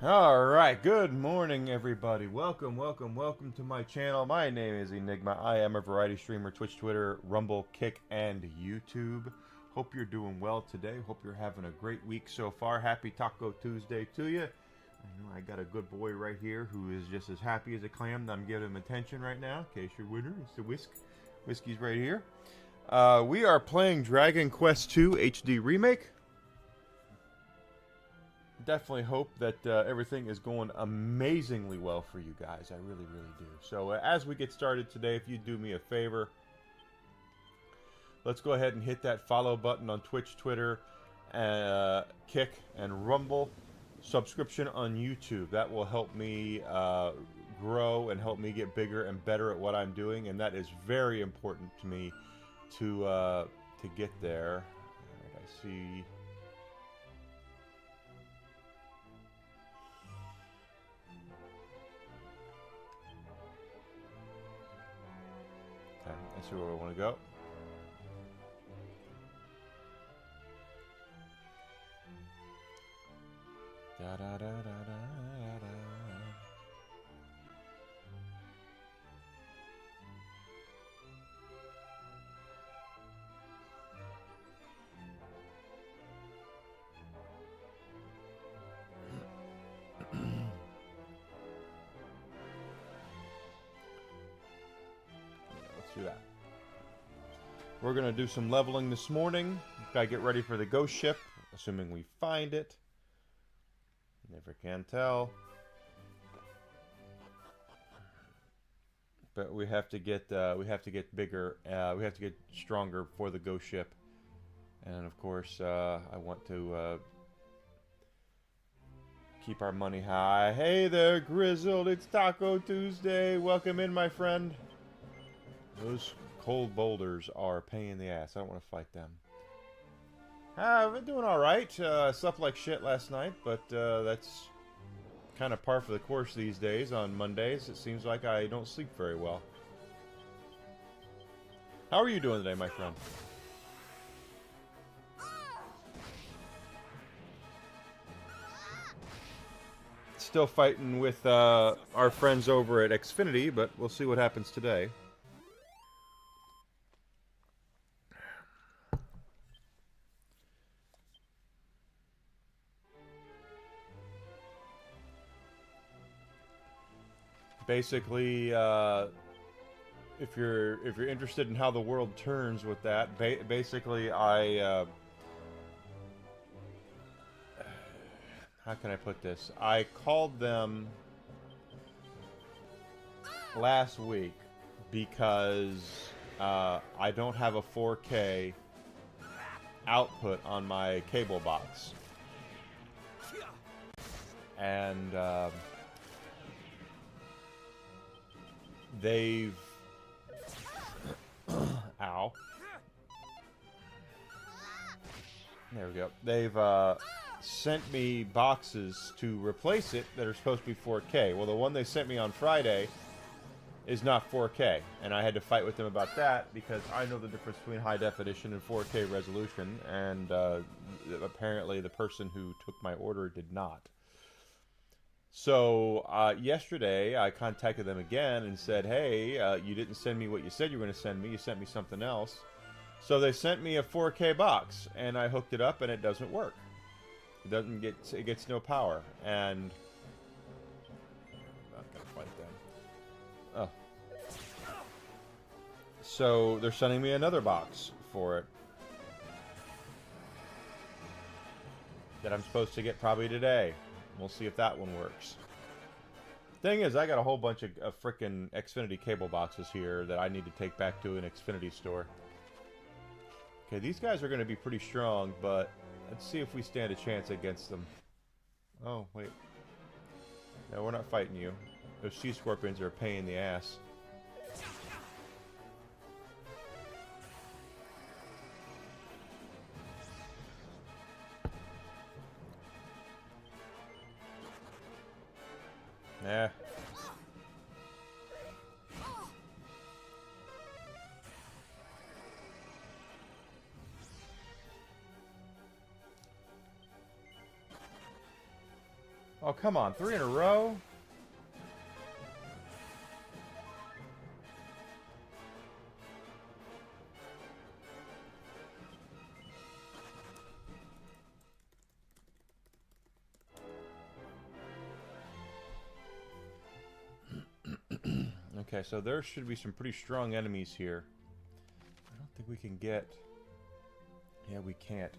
All right, good morning, everybody. Welcome to my channel. My name is Enigma. I am a variety streamer, Twitch, Twitter, Rumble, Kick, and YouTube. Hope you're doing well today. Hope you're having a great week so far. Happy Taco Tuesday to you. I know I got a good boy right here who is just as happy as a clam that I'm giving him attention right now. In case you're wondering, it's the Whiskey's right here. We are playing Dragon Quest II HD Remake. Definitely hope that everything is going amazingly well for you guys. I really do. So as we get started today, if you do me a favor, let's go ahead and hit that follow button on Twitch, Twitter, Kick, and Rumble. Subscription on YouTube. That will help me grow and help me get bigger and better at what I'm doing, and that is very important to me to get there. All right, I see. Okay, I see where we want to go. Da da da da da da. Let's do that. We're gonna do some leveling this morning. Gotta get ready for the ghost ship, assuming we find it. Never can tell. But we have to get bigger. We have to get stronger for the ghost ship, and of course, I want to keep our money high. Hey there, Grizzled! It's Taco Tuesday. Welcome in, my friend. Those cold boulders are a pain in the ass. I don't want to fight them. I've been doing alright. Slept like shit last night, but that's kind of par for the course these days. On Mondays, it seems like I don't sleep very well. How are you doing today, my friend? Still fighting with our friends over at Xfinity, but we'll see what happens today. Basically, if you're interested in how the world turns with that, basically I how can I put this? I called them last week because I don't have a 4K output on my cable box, and they've ow. There we go. They've sent me boxes to replace it that are supposed to be 4K. Well, the one they sent me on Friday is not 4K, and I had to fight with them about that because I know the difference between high definition and 4K resolution, and apparently the person who took my order did not. So yesterday I contacted them again and said, hey, you didn't send me what you said you were going to send me. You sent me something else. So they sent me a 4K box, and I hooked it up, and it doesn't work. It gets no power, and I'm not gonna fight them. Oh, so they're sending me another box for it that I'm supposed to get probably today. We'll see if that one works. Thing is, I got a whole bunch of frickin' Xfinity cable boxes here that I need to take back to an Xfinity store. Okay, these guys are going to be pretty strong, but let's see if we stand a chance against them. Oh, wait. No, we're not fighting you. Those sea scorpions are a pain in the ass. Nah. Oh, come on. 3 in a row? Okay, so there should be some pretty strong enemies here. I don't think we can get... Yeah, we can't.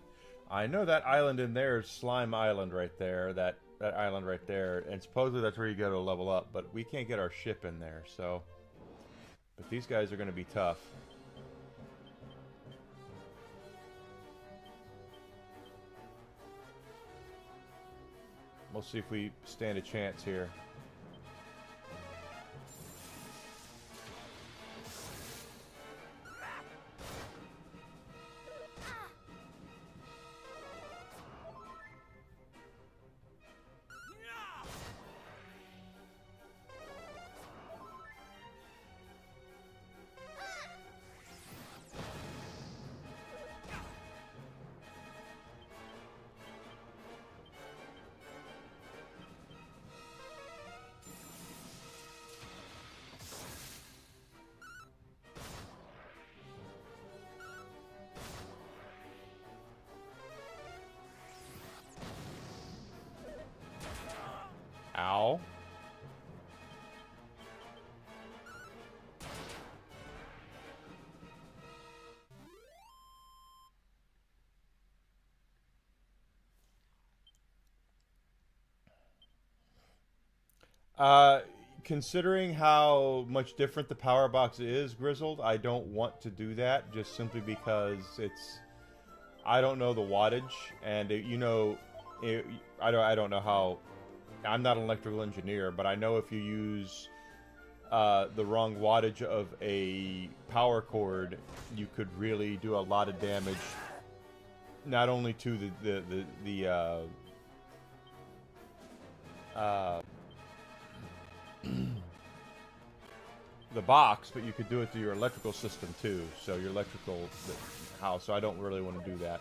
I know that island in there is Slime Island right there. That island right there. And supposedly that's where you go to level up. But we can't get our ship in there, so... But these guys are going to be tough. We'll see if we stand a chance here. Ow. Considering how much different the power box is, Grizzled, I don't want to do that just simply because it's... I don't know the wattage, and I don't know how... I'm not an electrical engineer, but I know if you use the wrong wattage of a power cord, you could really do a lot of damage. Not only to the box, but you could do it to your electrical system too. So your electrical house. So I don't really want to do that.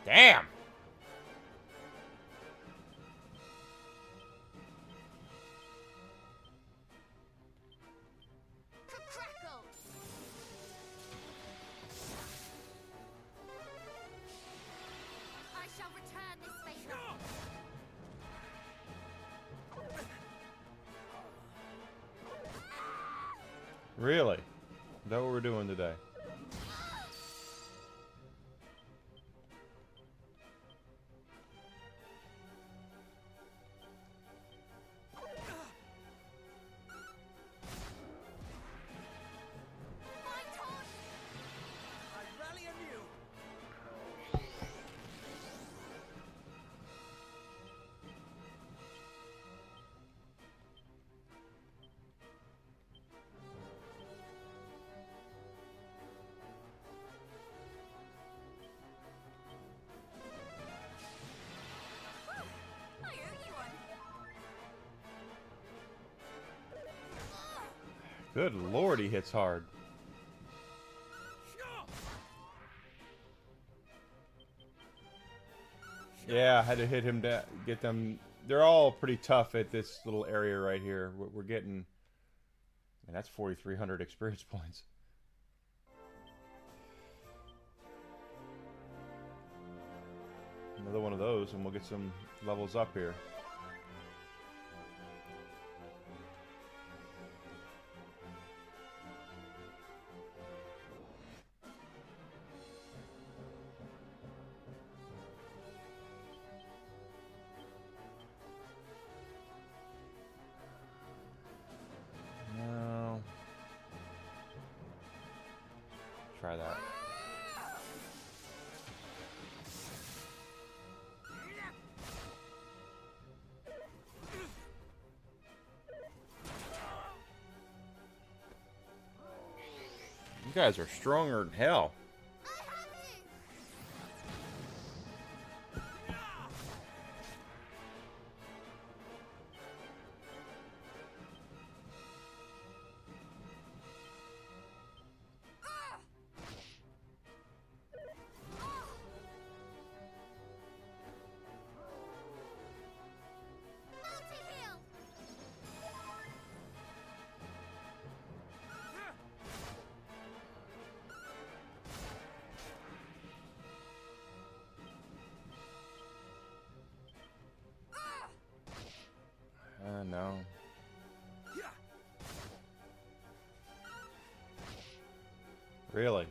Damn! I shall return this favor. Really? Is that what we're doing today? Good lord, he hits hard. Yeah, I had to hit him to get them. They're all pretty tough at this little area right here. We're getting... And that's 4,300 experience points. Another one of those, and we'll get some levels up here. Try that. You guys are stronger than hell. Really?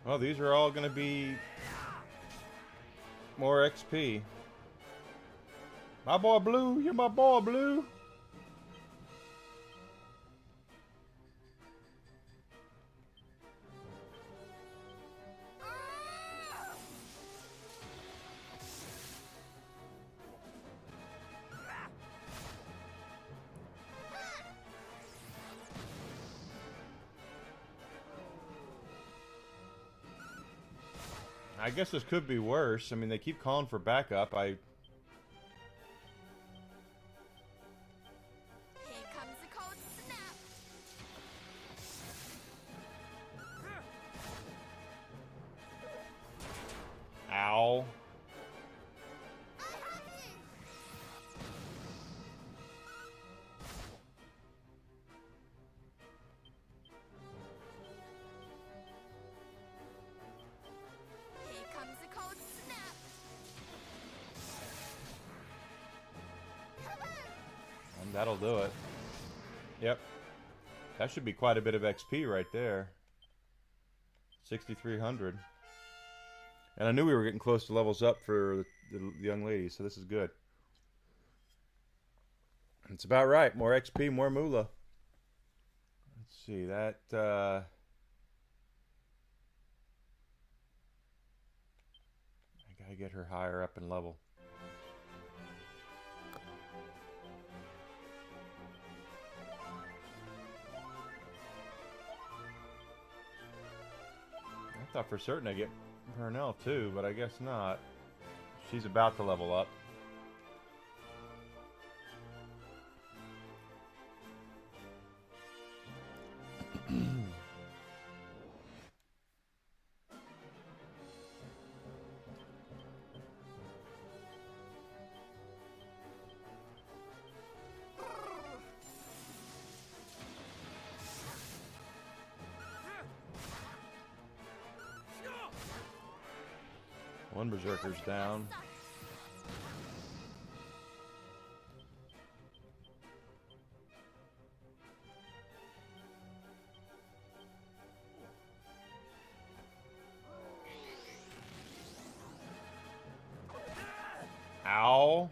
Well, these are all going to be more XP. My boy Blue, you're my boy Blue. I guess this could be worse. I mean, they keep calling for backup. Here comes the cold snap. Ow. Here comes the cold snap. And that'll do it. Yep. That should be quite a bit of XP right there. 6,300. And I knew we were getting close to levels up for the young lady, so this is good. It's about right. More XP, more moolah. Let's see, that... I gotta get her higher up in level. I thought for certain I'd get Purnell too, but I guess not. She's about to level up. One berserker's down. Ow.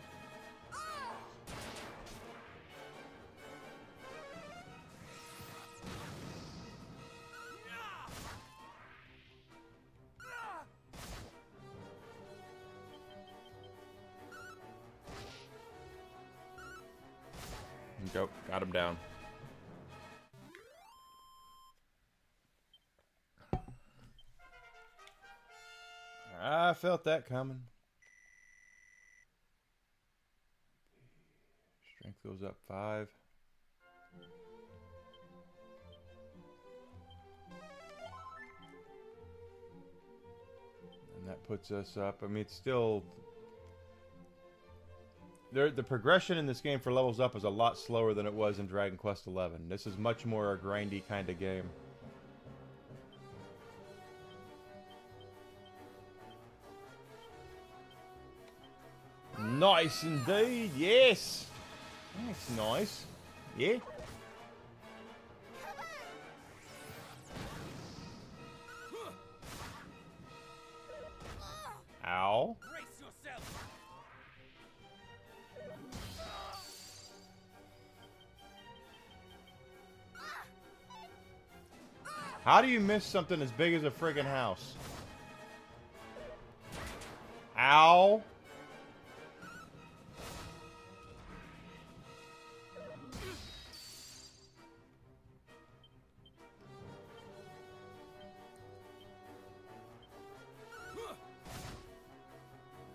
Go, got him down. I felt that coming. Strength goes up 5. And that puts us up. I mean, it's still... The progression in this game for levels up is a lot slower than it was in Dragon Quest XI. This is much more a grindy kind of game. Nice indeed, yes! That's nice. Yeah? Ow. How do you miss something as big as a friggin' house? Ow.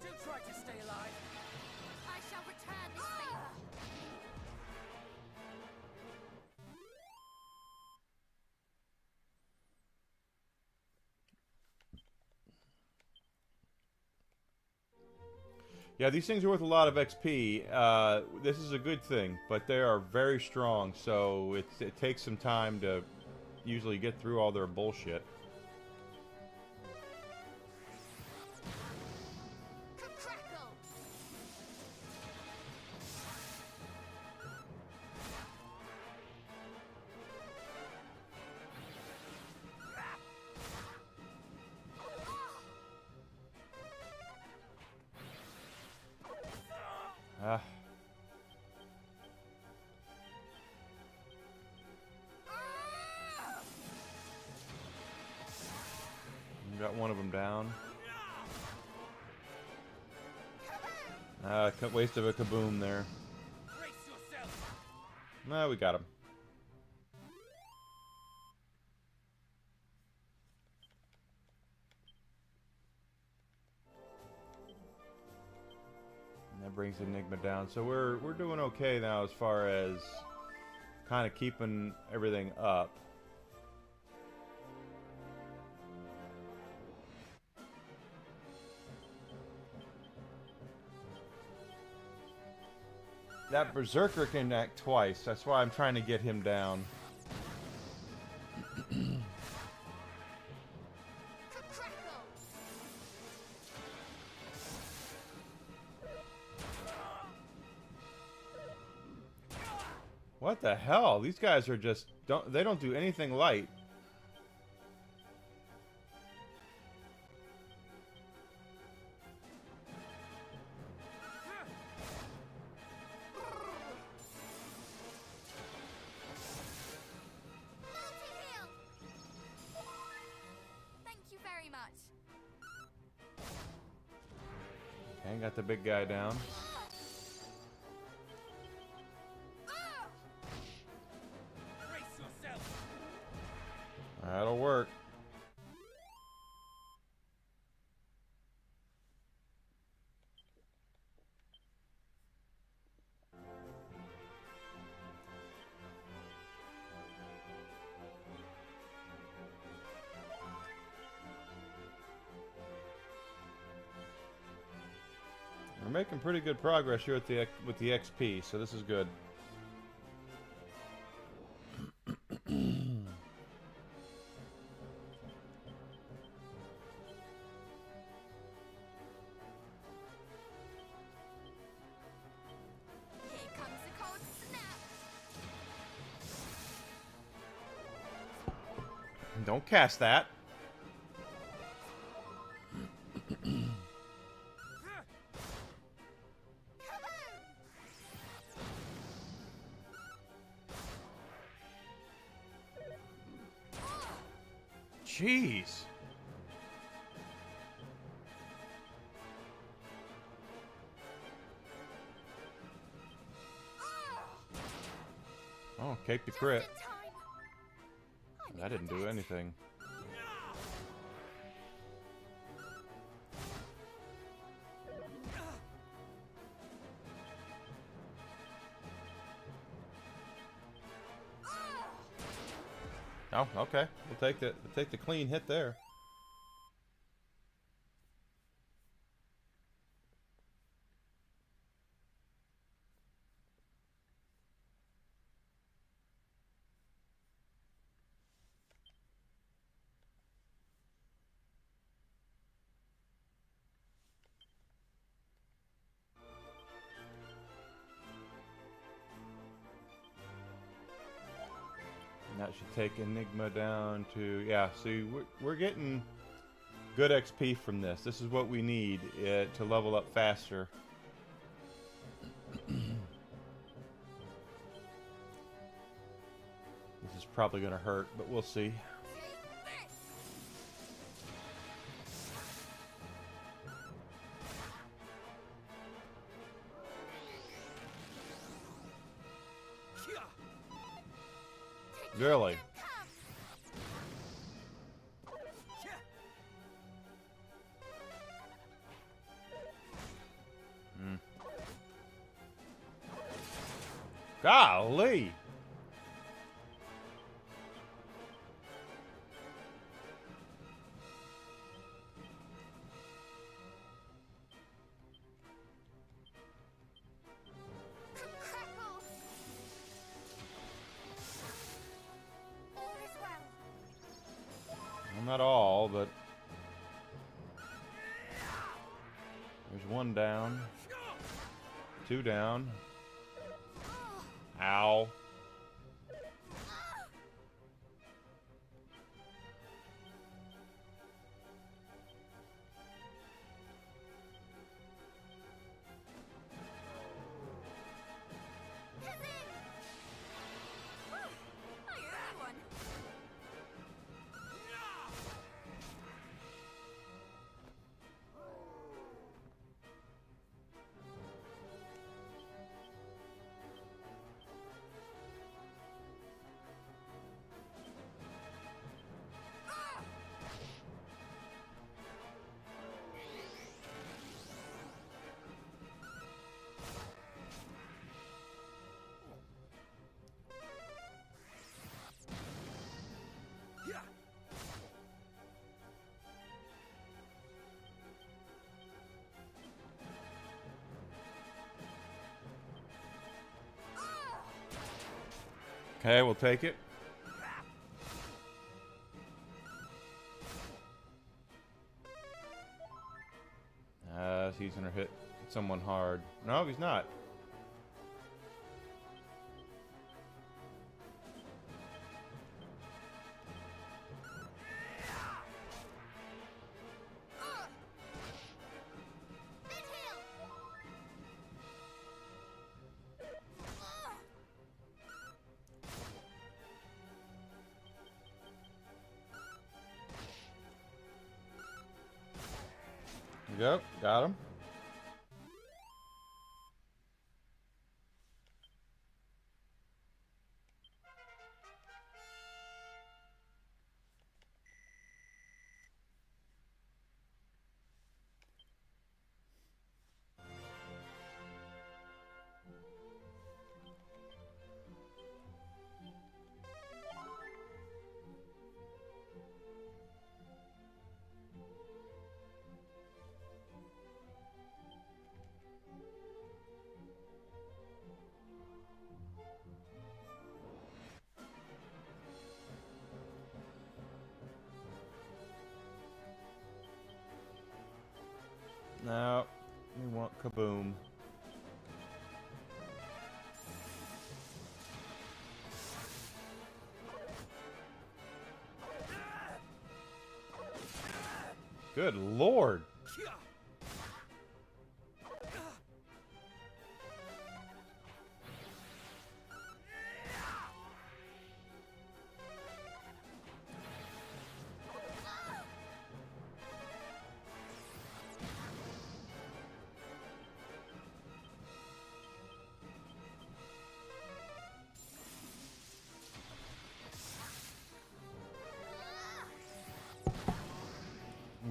Do try to stay alive. I shall return this favor. Yeah, these things are worth a lot of XP. This is a good thing, but they are very strong, so it takes some time to usually get through all their bullshit. Crackle. Got one of them down. Waste of a kaboom there. No, we got him. And that brings Enigma down. So we're doing okay now as far as kind of keeping everything up. That Berserker can act twice. That's why I'm trying to get him down. What the hell? These guys are just they don't do anything light. Okay, got the big guy down. That'll work. We're making pretty good progress here with the XP, so this is good. Don't cast that. Jeez. Oh, cake the crit. That didn't do anything. Oh, okay. We'll take the clean hit there. That should take Enigma down to, yeah, see, we're getting good XP from this. This is what we need to level up faster. This is probably going to hurt, but we'll see. Really? Golly! Not all, but there's one down, two down. Ow. Okay, we'll take it. He's gonna hit someone hard. No, he's not. Yep, got him. No, we want kaboom. Good lord.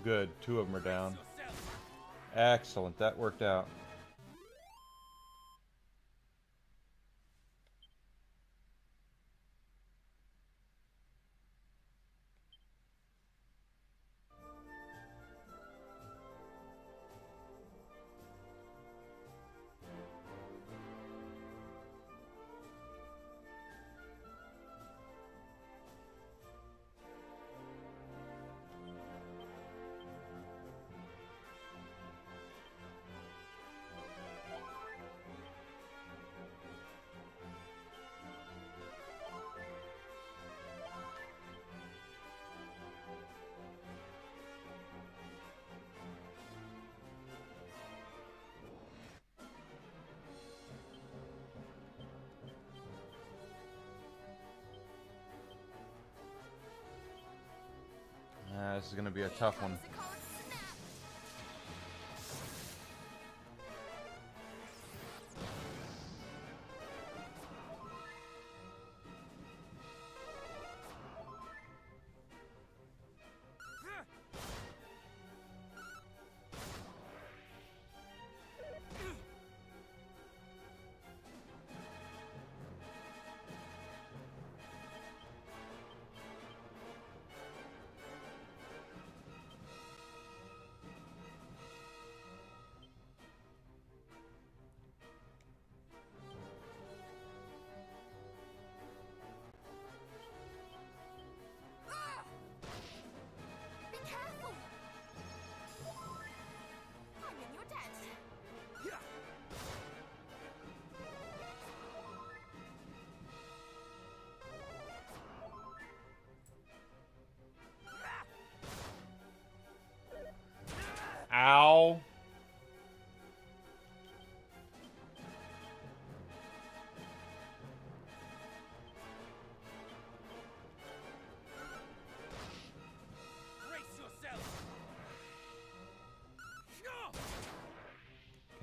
Good. Two of them are down. Excellent. That worked out. This is going to be a tough one. Be careful! I mean, you're dead. Ow.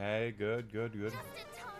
Okay, good, good, good. Just in time.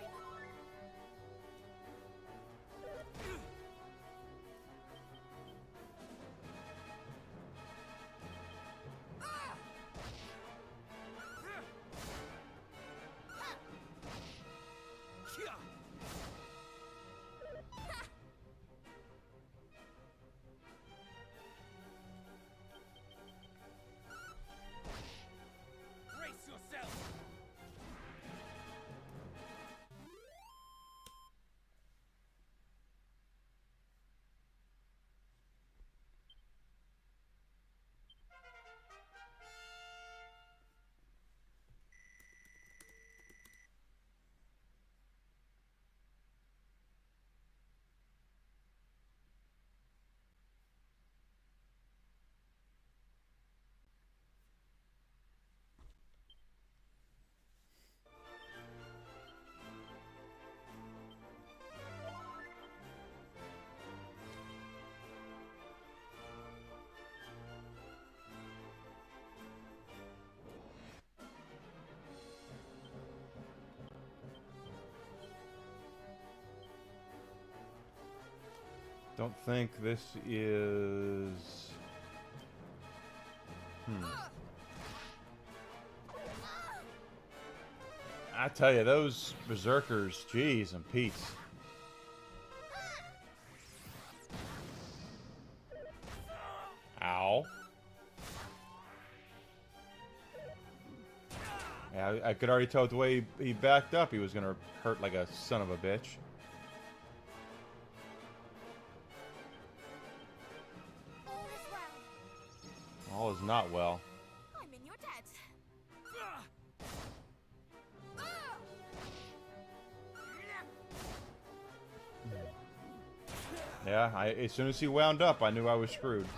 Don't think this is... I tell you, those berserkers, jeez and Pete's. Ow. Yeah, I could already tell the way he backed up, he was gonna hurt like a son of a bitch. All is well. All is not well. I'm in your debt. Yeah, as soon as he wound up, I knew I was screwed.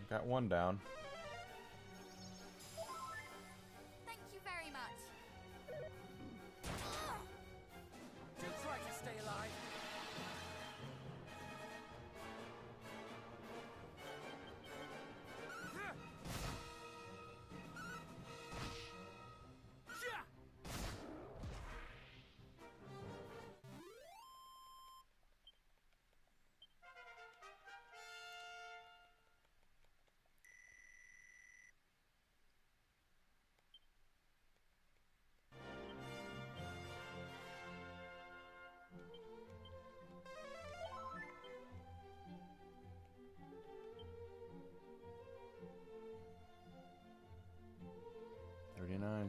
Got one down. Thank you very much. Just try to stay alive.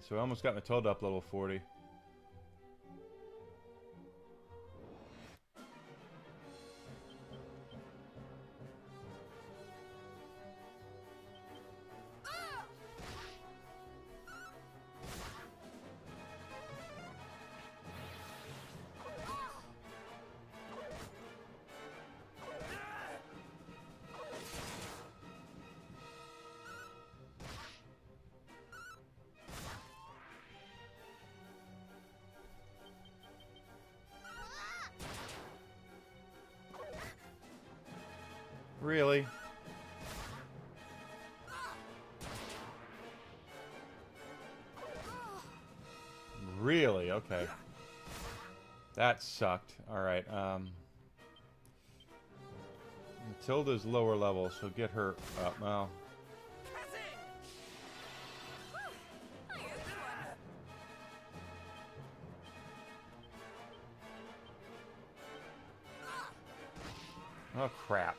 So I almost got my toad up level 40. Really? Really? Okay. That sucked. Alright, Matilda's lower level, so get her up. Well, oh crap.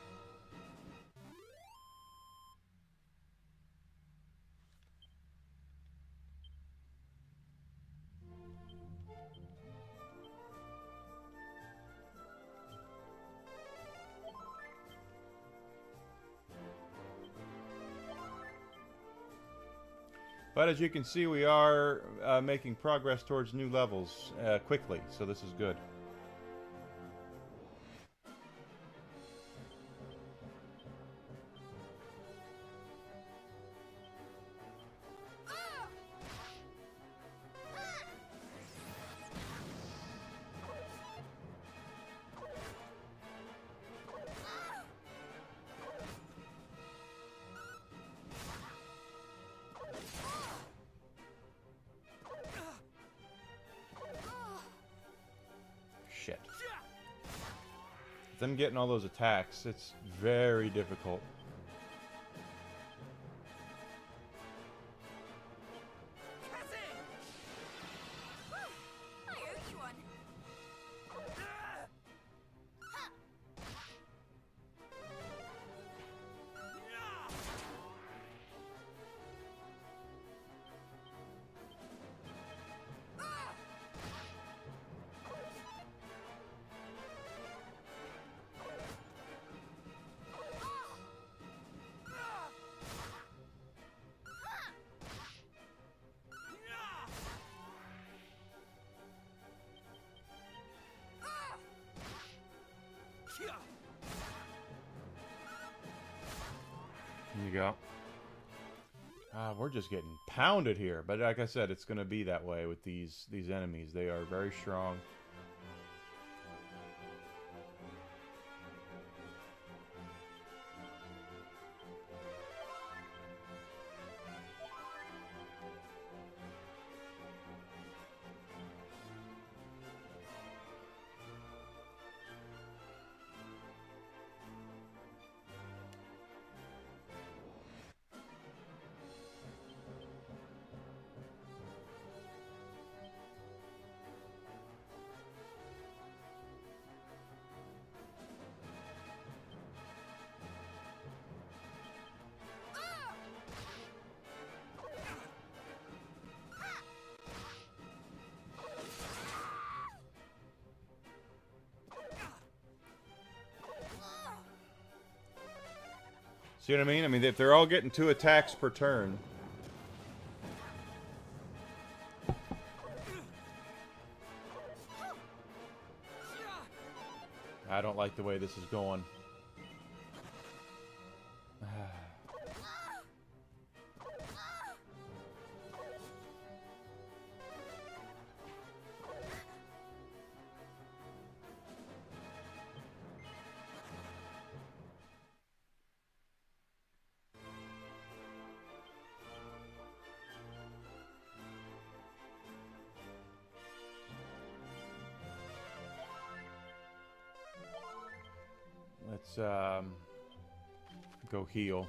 But as you can see, we are making progress towards new levels quickly, so this is good. Shit. Them getting all those attacks, it's very difficult. There you go. We're just getting pounded here, but like I said, it's going to be that way with these enemies. They are very strong. See what I mean? I mean, if they're all getting 2 attacks per turn. I don't like the way this is going. Let's go heal.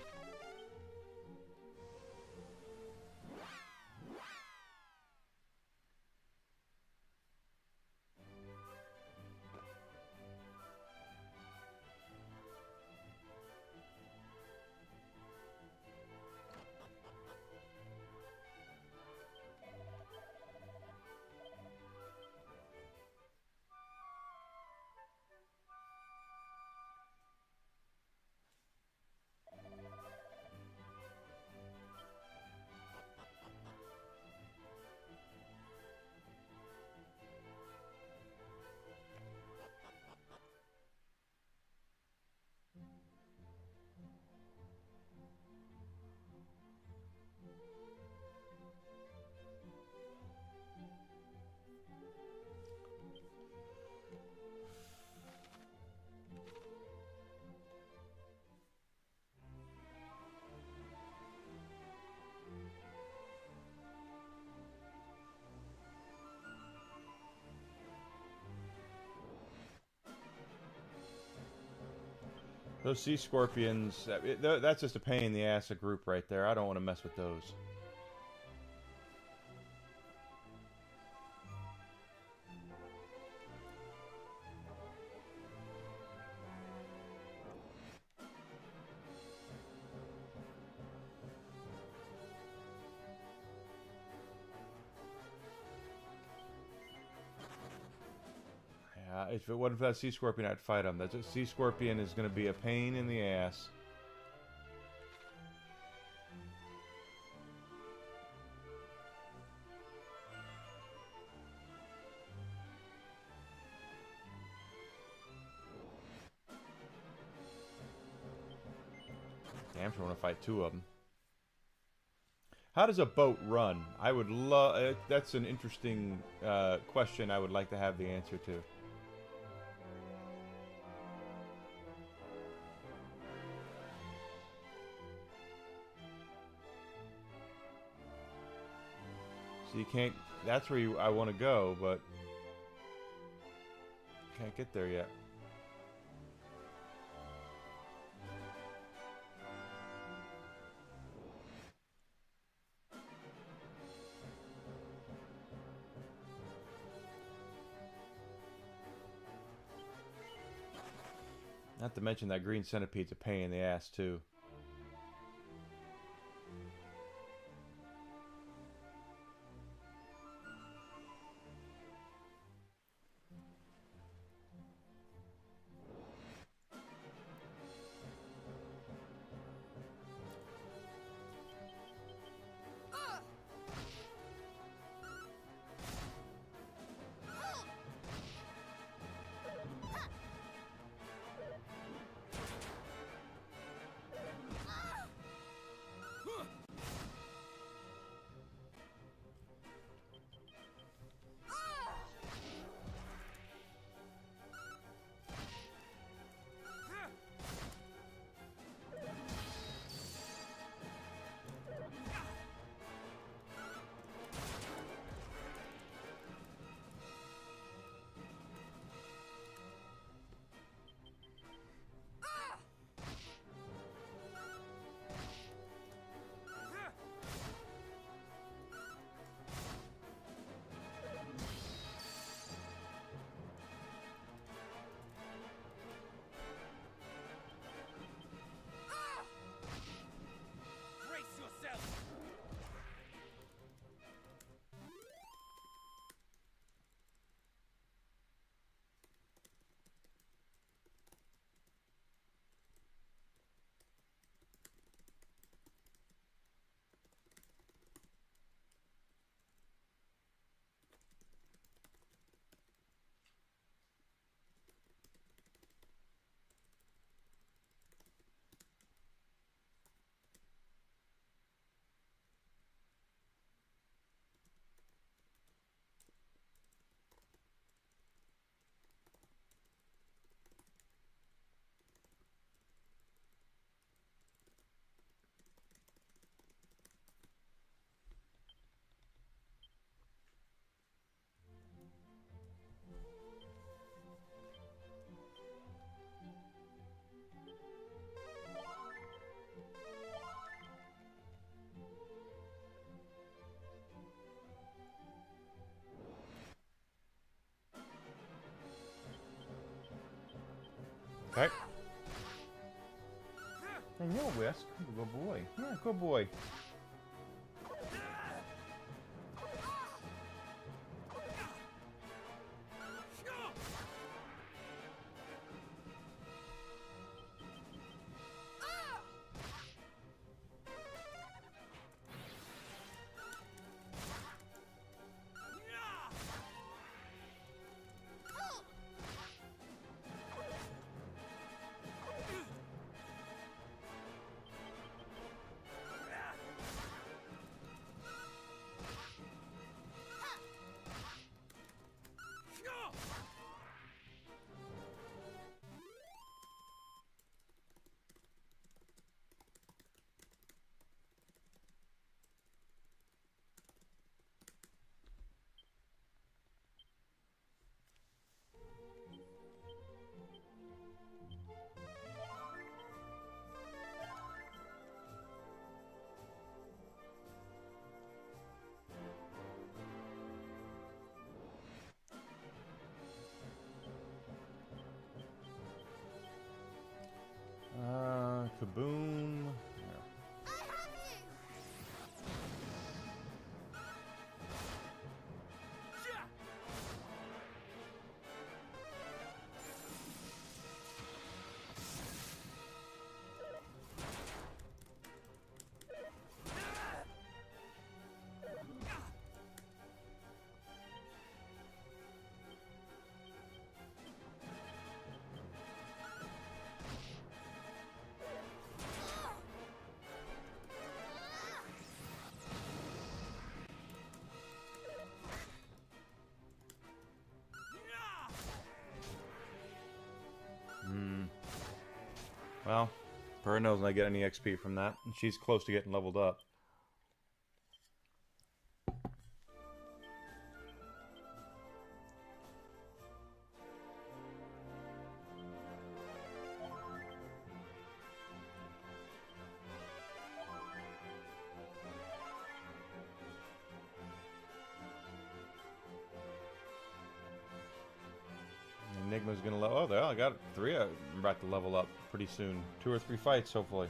Those sea scorpions, that's just a pain in the ass, a group right there. I don't want to mess with those. If it wasn't for that sea scorpion, I'd fight him. That sea scorpion is going to be a pain in the ass. Damn sure want to fight 2 of them. How does a boat run? I would love... that's an interesting question I would like to have the answer to. So you can't... That's where I want to go, but... Can't get there yet. Not to mention that green centipede's a pain in the ass, too. Okay. I know, Whisk. Good boy. Yeah, good boy. Kaboom. Well, Purr knows I get any XP from that, and she's close to getting leveled up. Enigma's gonna level. Oh, there! I got 3. I'm about to level up pretty soon. 2 or 3 fights, hopefully.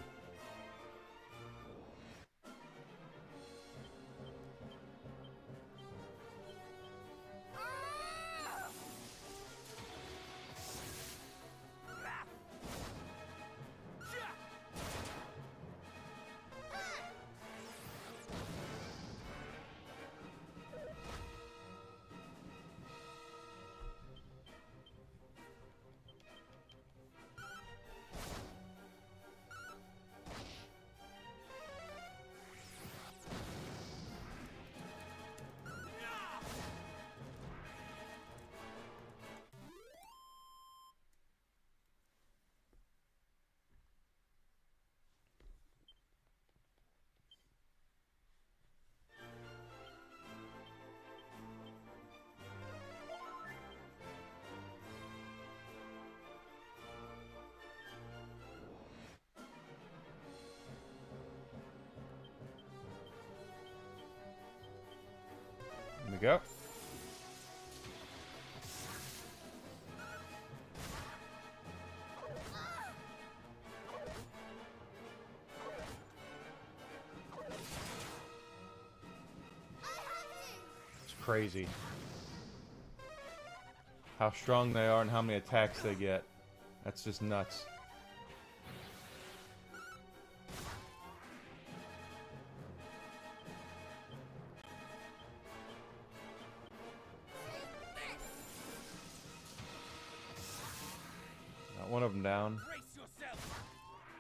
There we go. It's crazy how strong they are and how many attacks they get. That's just nuts. Got one of them down.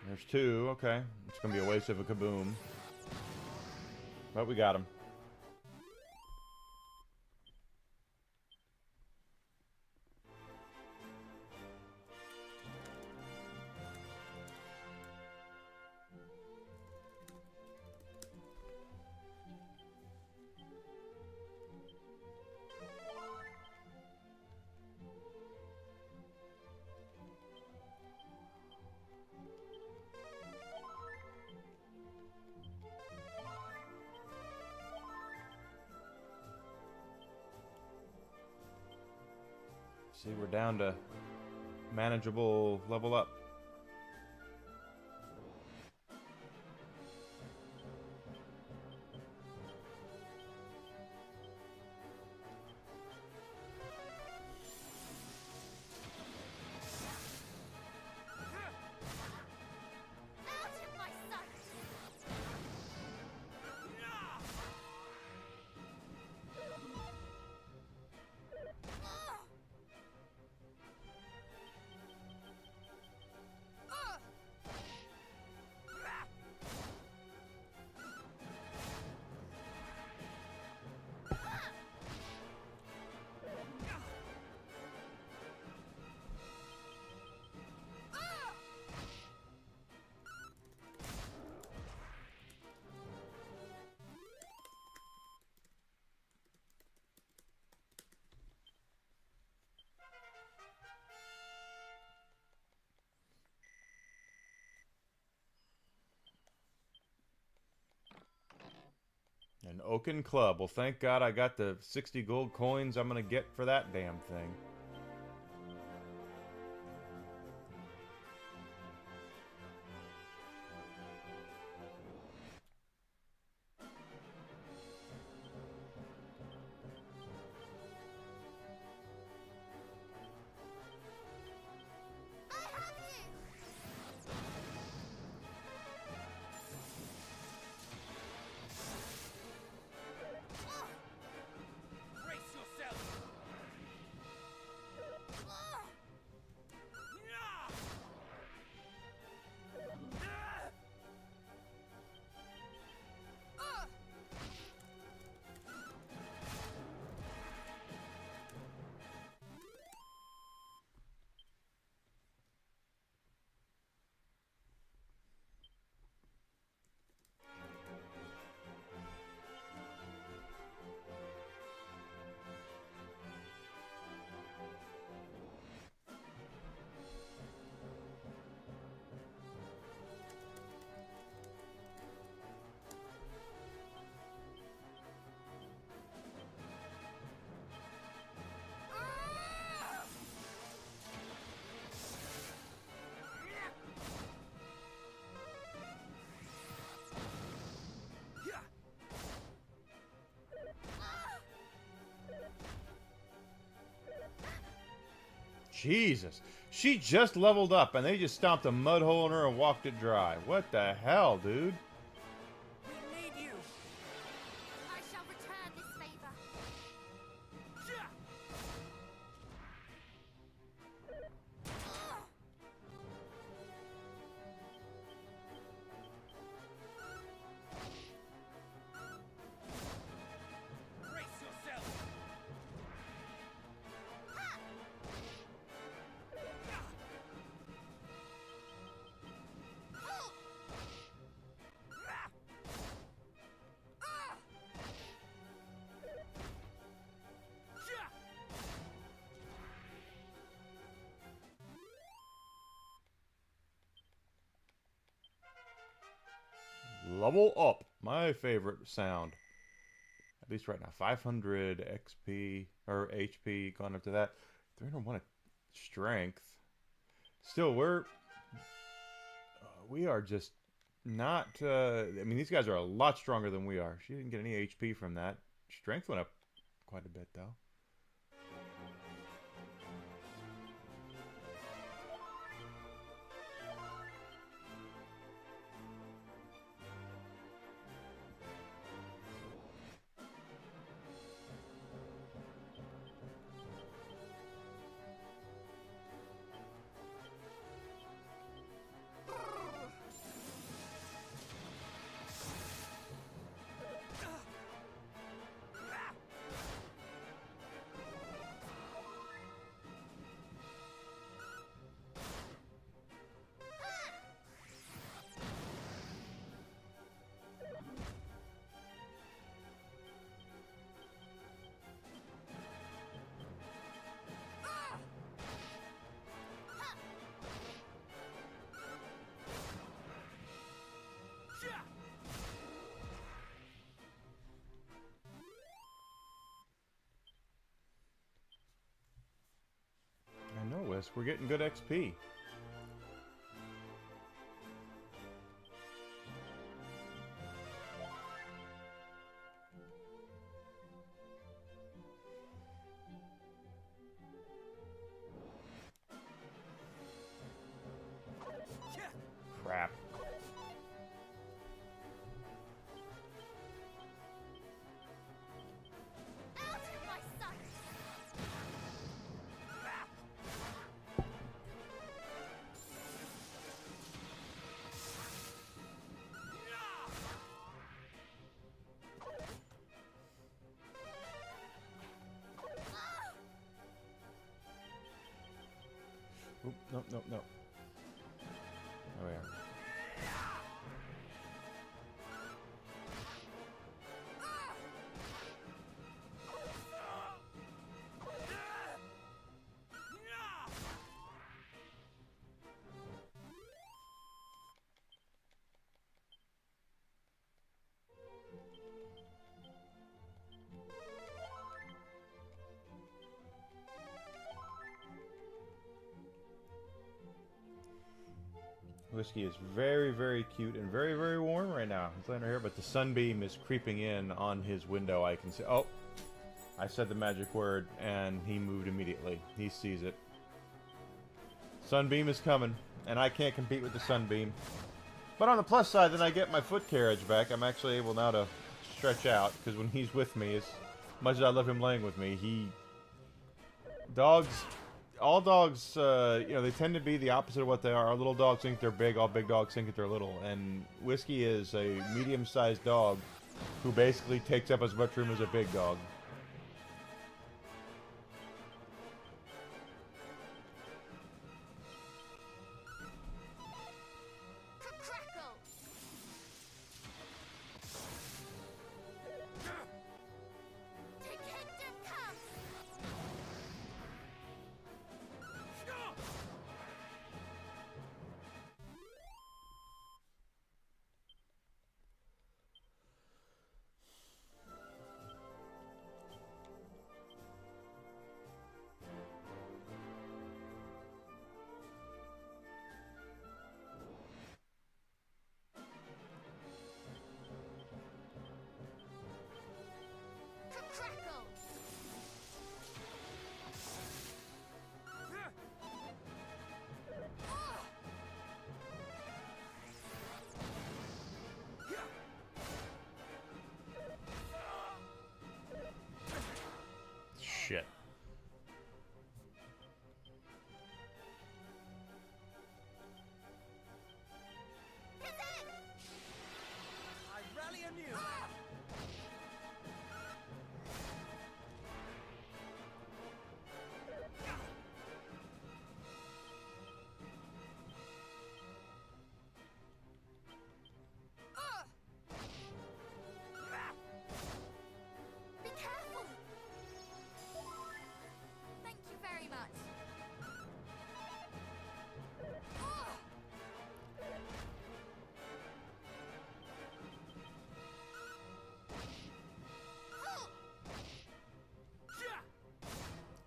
There's 2. Okay. It's going to be a waste of a kaboom. But we got him. See, we're down to manageable level up. Out of my sight! An Oaken Club. Well, thank God I got the 60 gold coins I'm going to get for that damn thing. I have you! Brace yourself! Jesus. She just leveled up and they just stomped a mud hole in her and walked it dry. What the hell, dude? We need you! I shall return this favor. Brace yourself! Level up. My favorite sound. At least right now. 500 XP or HP going up to that. 301 strength. Still, we are just not. I mean, these guys are a lot stronger than we are. She didn't get any HP from that. Strength went up quite a bit though. process. We're getting good XP. Crap. Out of my sight! Oop, nope, nope, nope. Oh yeah. Whiskey is very, very cute and very, very warm right now. He's laying right here, but the sunbeam is creeping in on his window. I can see. Oh, I said the magic word, and he moved immediately. He sees it. Sunbeam is coming, and I can't compete with the sunbeam. But on the plus side, then I get my foot carriage back. I'm actually able now to stretch out, because when he's with me, as much as I love him laying with me, dogs... All dogs, you know, they tend to be the opposite of what they are. Our little dogs think they're big, all big dogs think that they're little. And Whiskey is a medium-sized dog who basically takes up as much room as a big dog. Crackle! Take kingdom come! Crackle! Shit. I rally anew. Be careful! Thank you very much.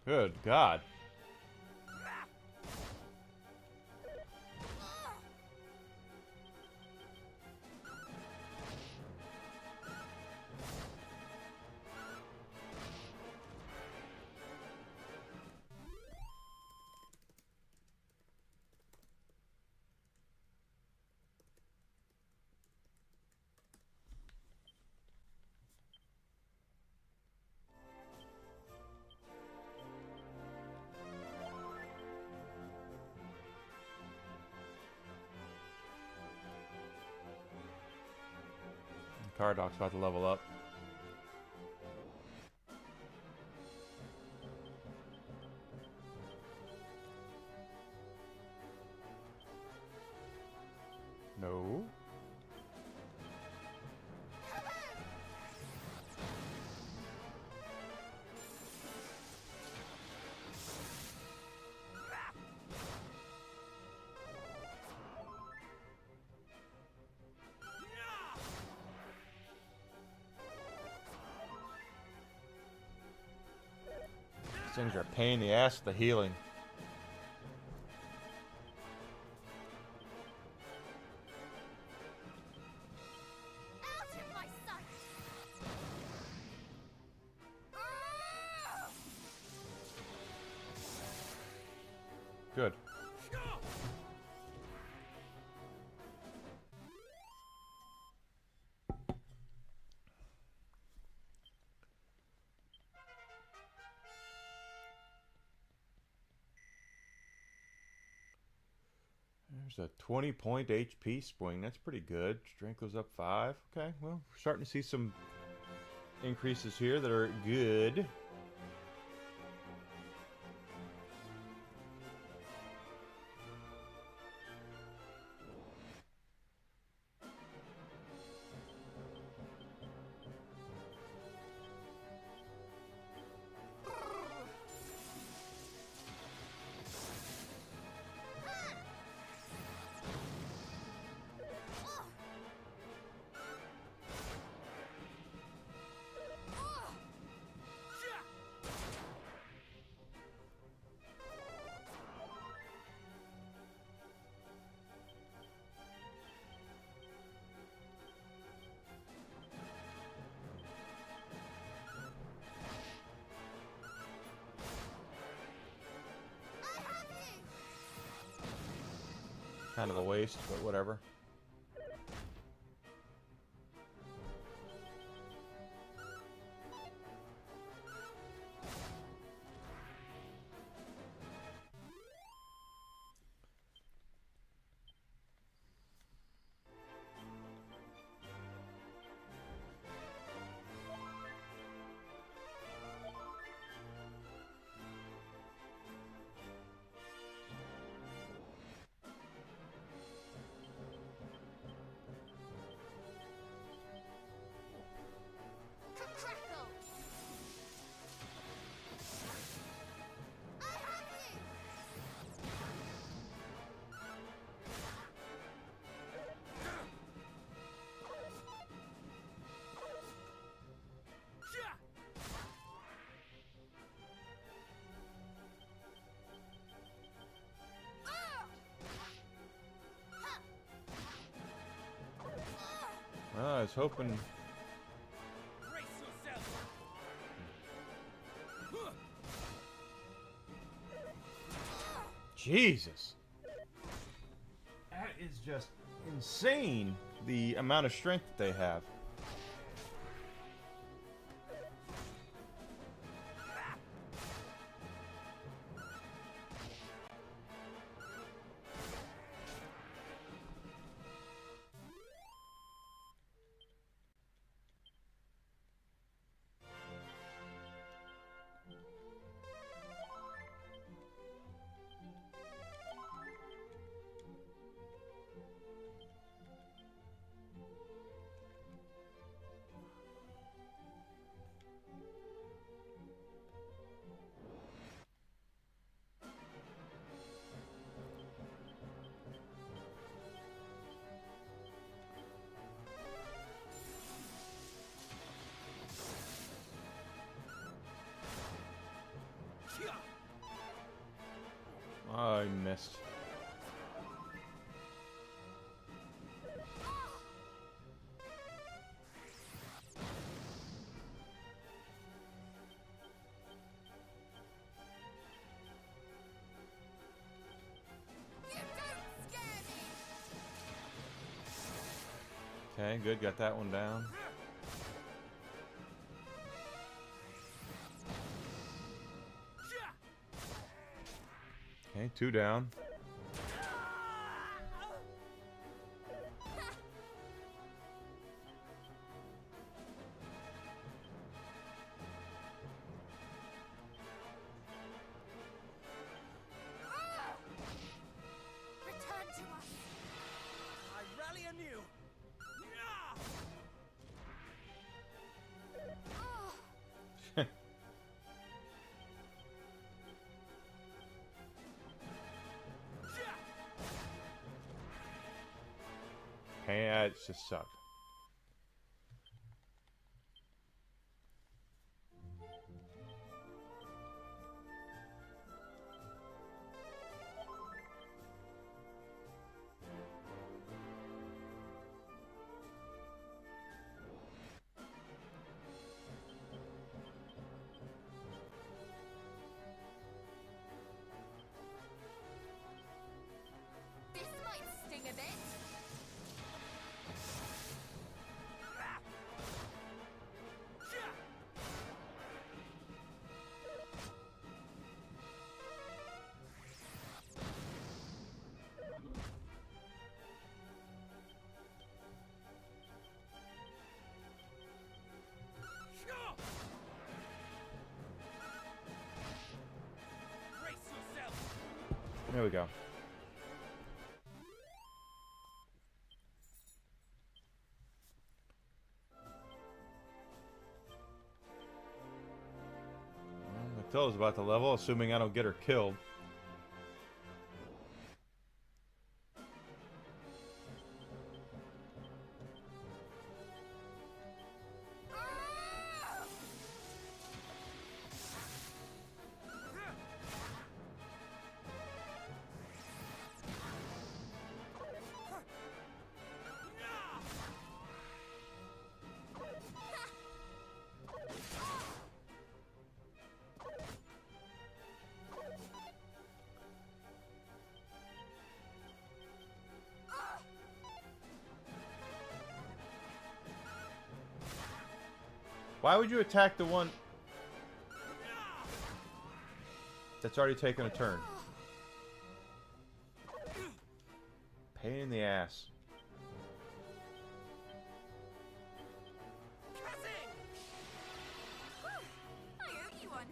Good God. Cardoc's about to level up. No. These things are a pain in the ass with the healing. Good. There's a 20-point HP swing. That's pretty good. Strength goes up 5. Okay, well, we're starting to see some increases here that are good. Kind of a waste, but whatever. Crackle! I have you! Well, I was hoping. Brace yourself. Jesus. That is just insane, the amount of strength that they have. Oh, I missed. You don't scare me! Okay, good. Got that one down. Okay, 2 down. Return to us! I rally anew. Oh, Hey, it just sucked. There we go. Matilda's about to level, assuming I don't get her killed. Why would you attack the one that's already taken a turn? Pain in the ass. I owe you one.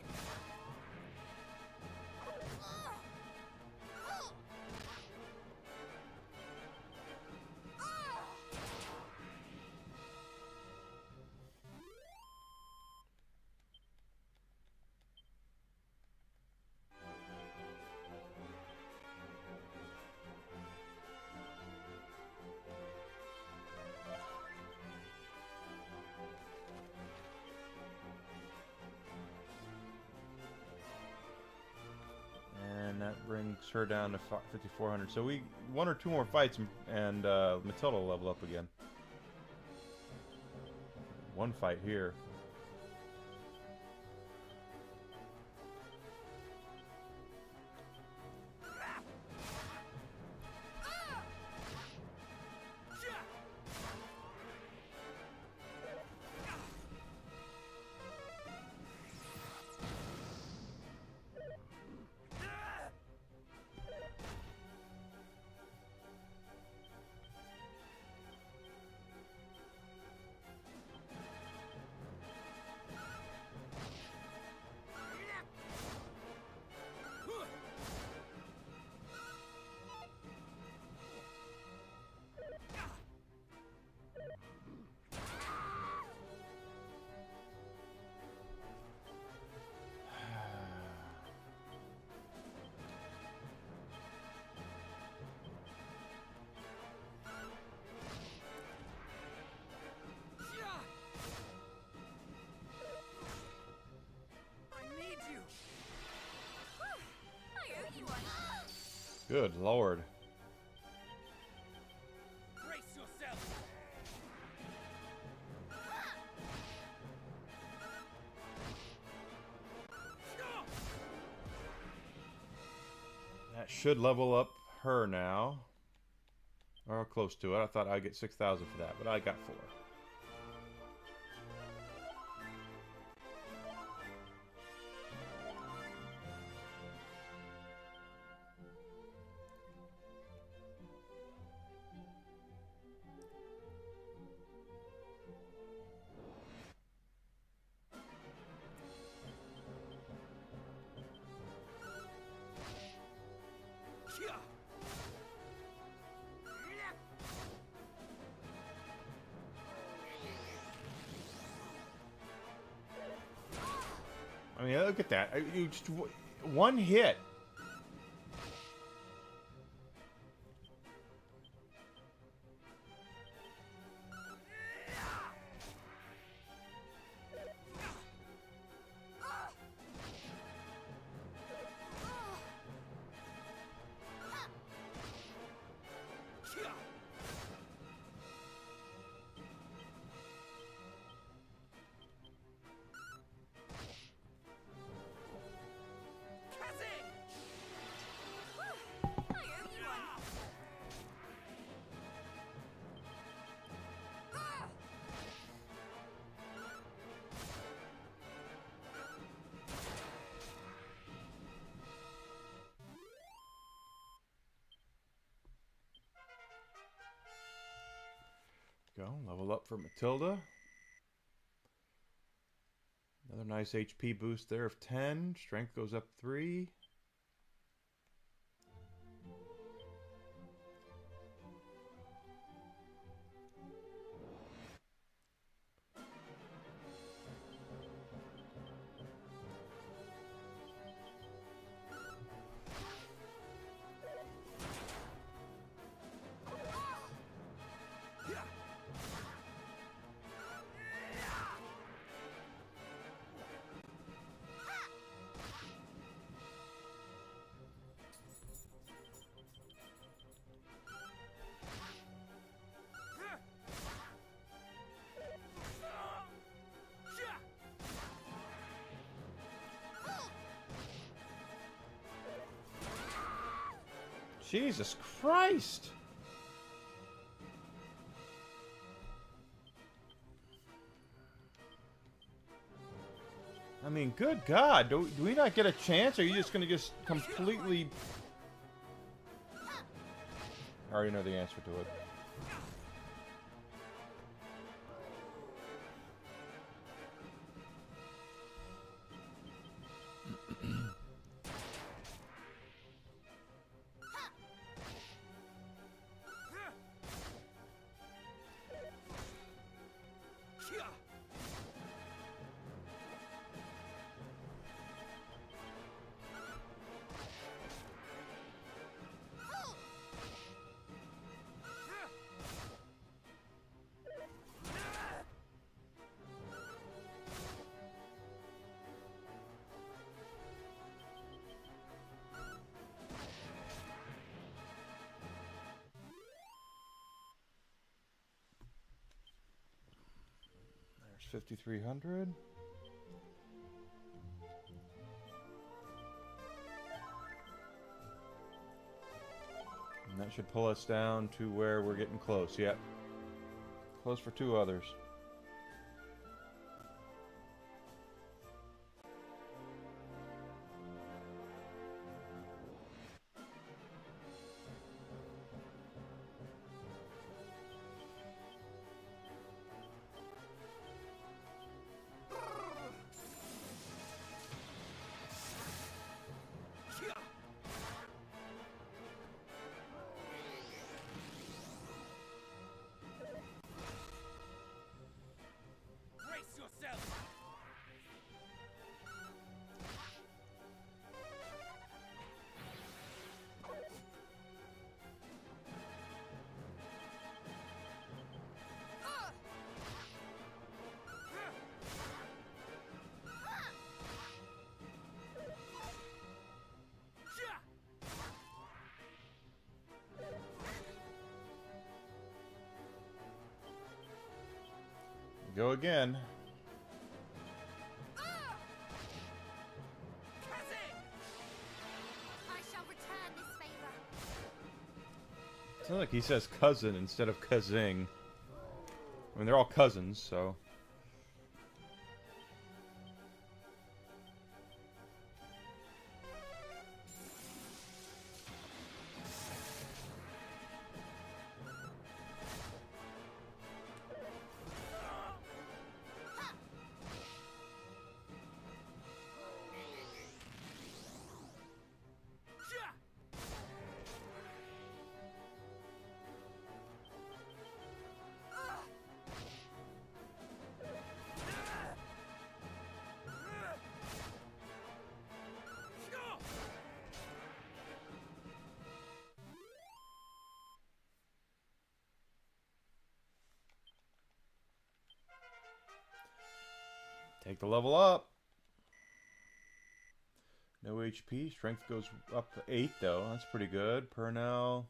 And that brings her down to 5,400. So we one or two more fights, and Matilda will level up again. One fight here. Good lord. Brace yourself. That should level up her now. Or close to it. I thought I'd get 6,000 for that, but I got 4. I mean, look at that. You just one hit. Go, level up for Matilda. Another nice HP boost there of 10. Strength goes up 3. Jesus Christ! I mean, good God, do we not get a chance? Or are you just gonna just completely... I already know the answer to it. There's 5,300. And that should pull us down to where we're getting close. Yep. Close for 2 others. Brace yourself. Go again. I shall return this favor. Sounds like he says cousin instead of Kazing. I mean, they're all cousins, so... Take the level up. No HP. Strength goes up to 8, though. That's pretty good. Purnell.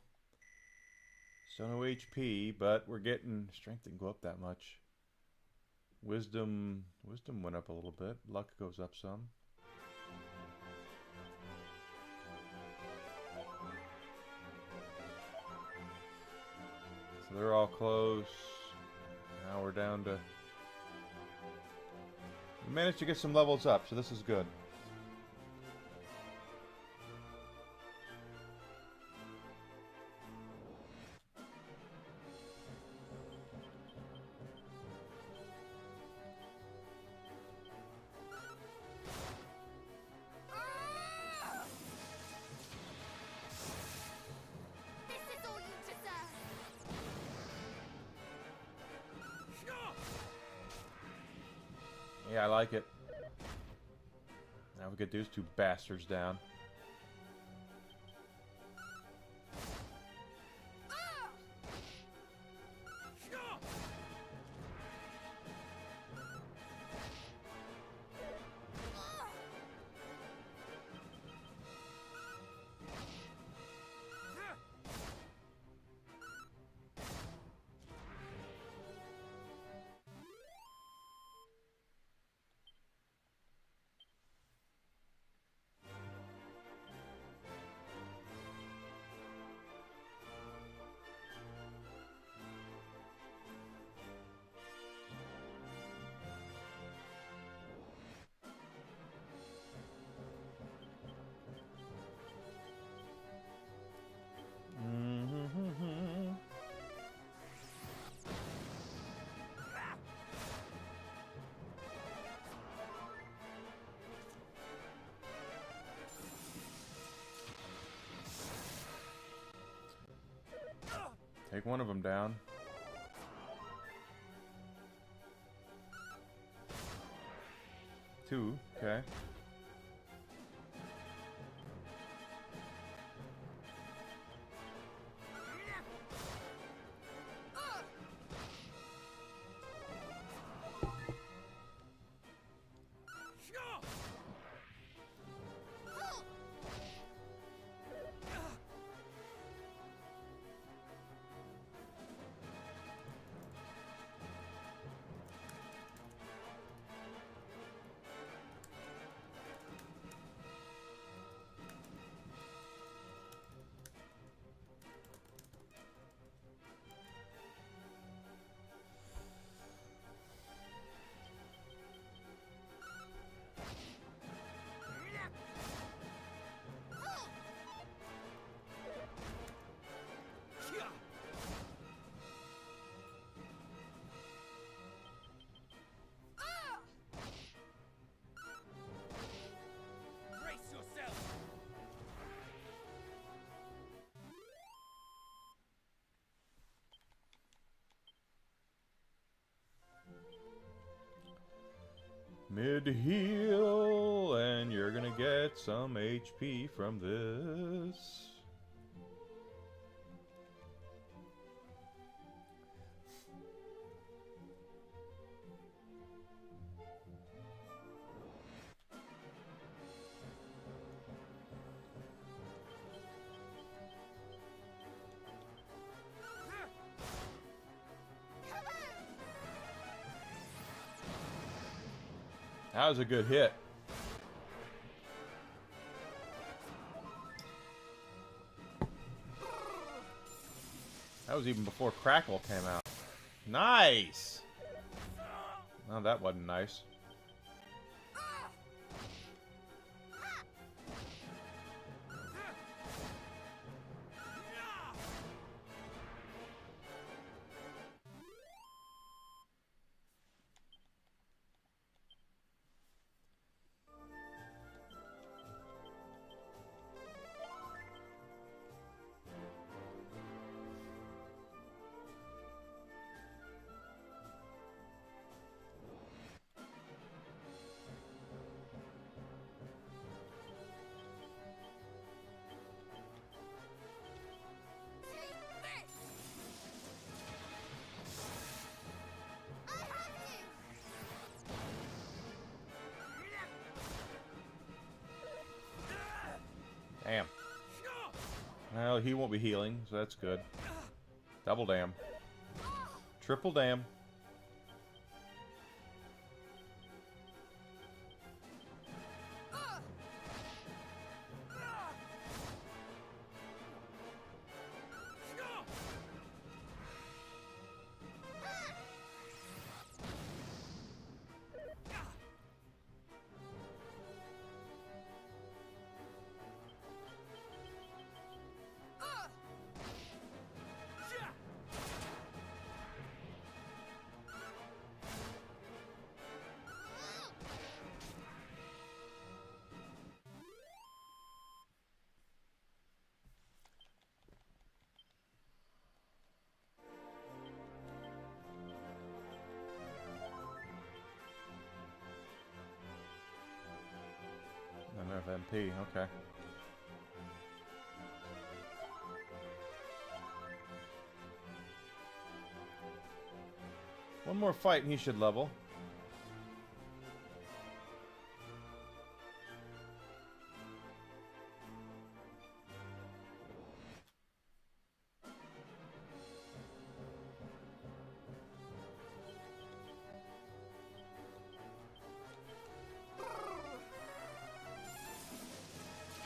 Still no HP, but we're getting... Strength didn't go up that much. Wisdom went up a little bit. Luck goes up some. So they're all close. Now we're down to... We managed to get some levels up, so this is good. This is all you deserve. Yeah, I like it. Now we get those 2 bastards down. Take one of them down. Two, okay. Brace yourself. Mid heal, and you're gonna get some HP from this. That was a good hit. That was even before Crackle came out. Nice! Oh, that wasn't nice. Damn. Well, he won't be healing, so that's good. Double damn. Triple damn. Enough MP, okay. One more fight and he should level.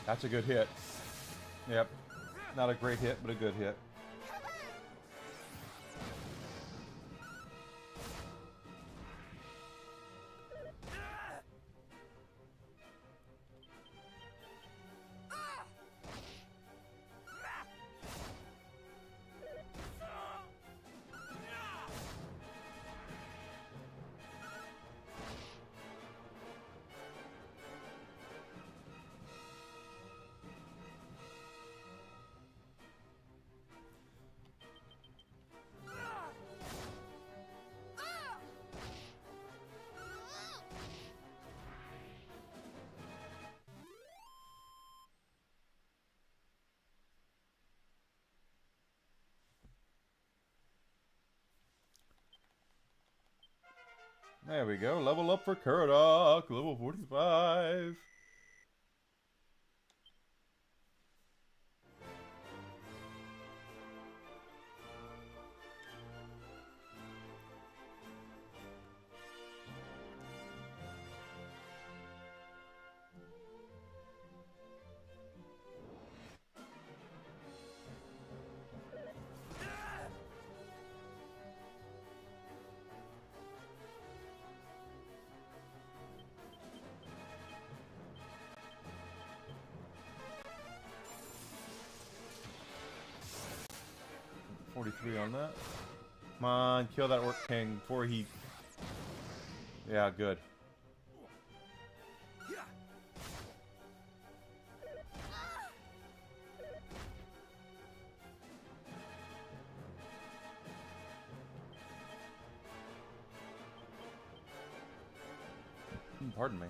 That's a good hit. Yep. Not a great hit, but a good hit. There we go. Level up for Kurdock. Level 45. $43 on that. Come on, kill that Orc King before he... Yeah, good. Pardon me.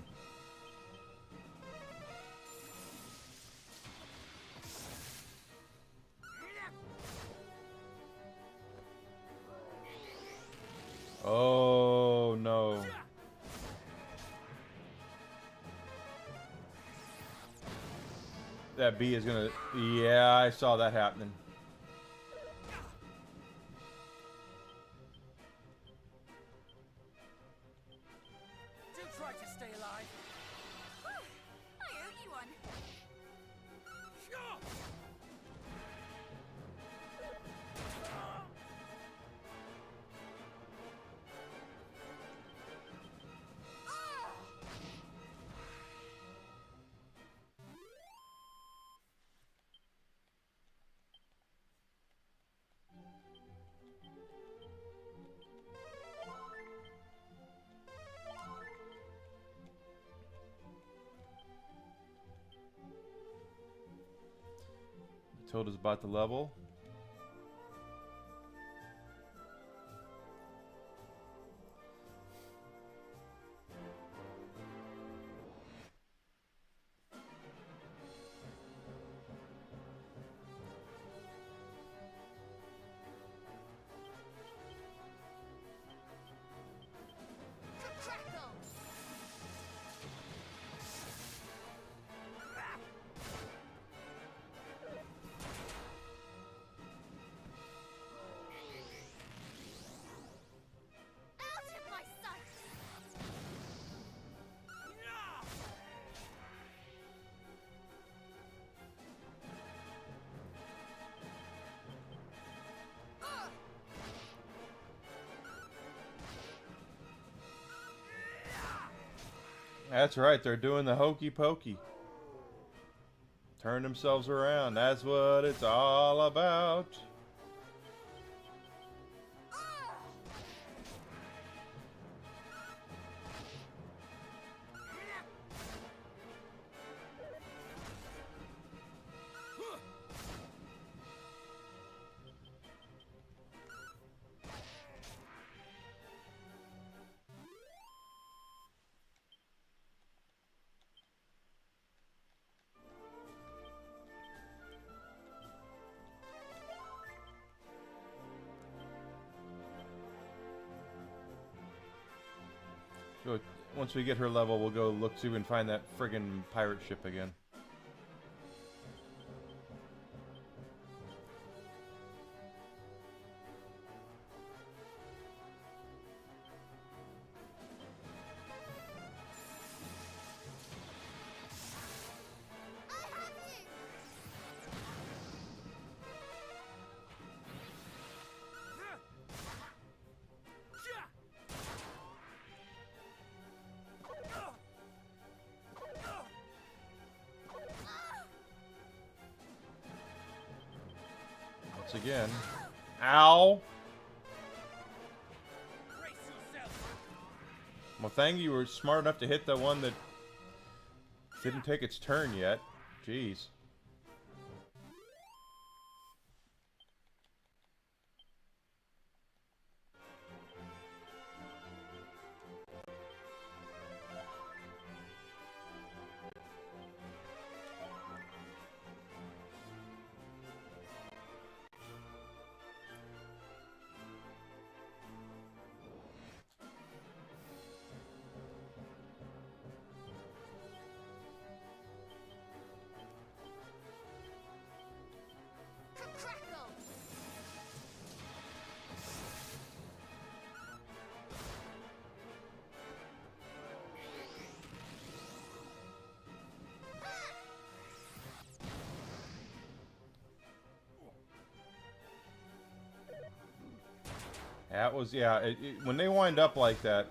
Oh no. That bee is gonna... Yeah, I saw that happening. Do try to stay alive. I owe you one. Tilda's about to level. That's right, they're doing the hokey pokey. Turn themselves around, that's what it's all about. So once we get her level, we'll go look see if we can find that friggin' pirate ship again. Once again. Ow! Brace yourself. Well, thank you were smart enough to hit the one that didn't take its turn yet. Jeez. That was, yeah, when they wind up like that.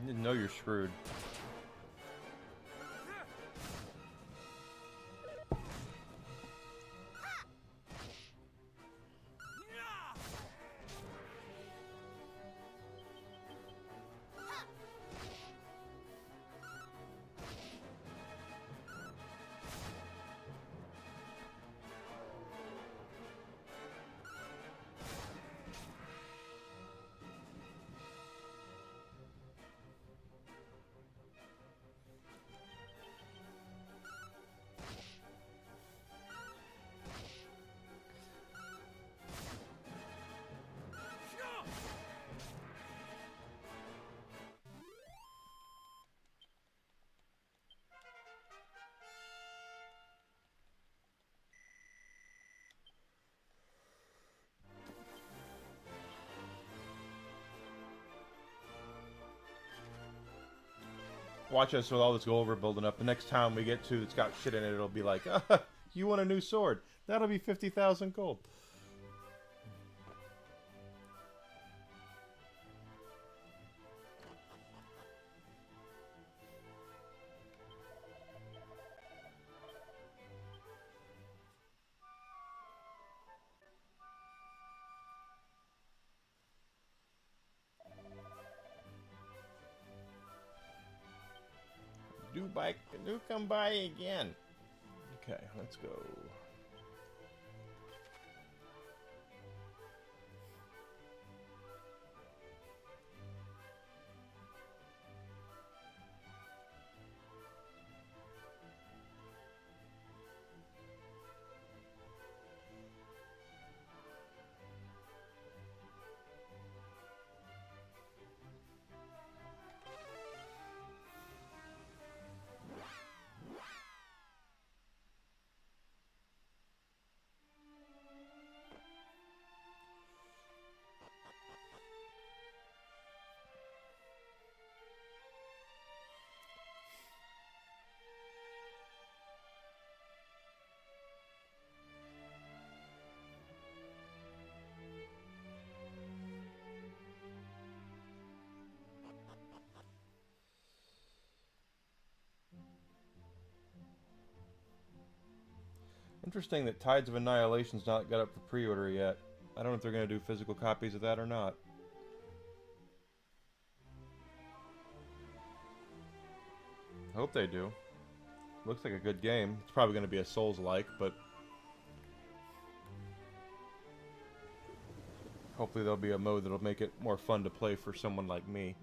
You didn't know you're screwed. Watch us with all this gold we're building up. The next town we get to that's got shit in it, it'll be like, you want a new sword? That'll be 50,000 gold. Do come by again. Okay, let's go. Interesting that Tides of Annihilation's not got up for pre-order yet. I don't know if they're going to do physical copies of that or not. I hope they do. Looks like a good game. It's probably going to be a Souls-like, but hopefully there'll be a mode that'll make it more fun to play for someone like me.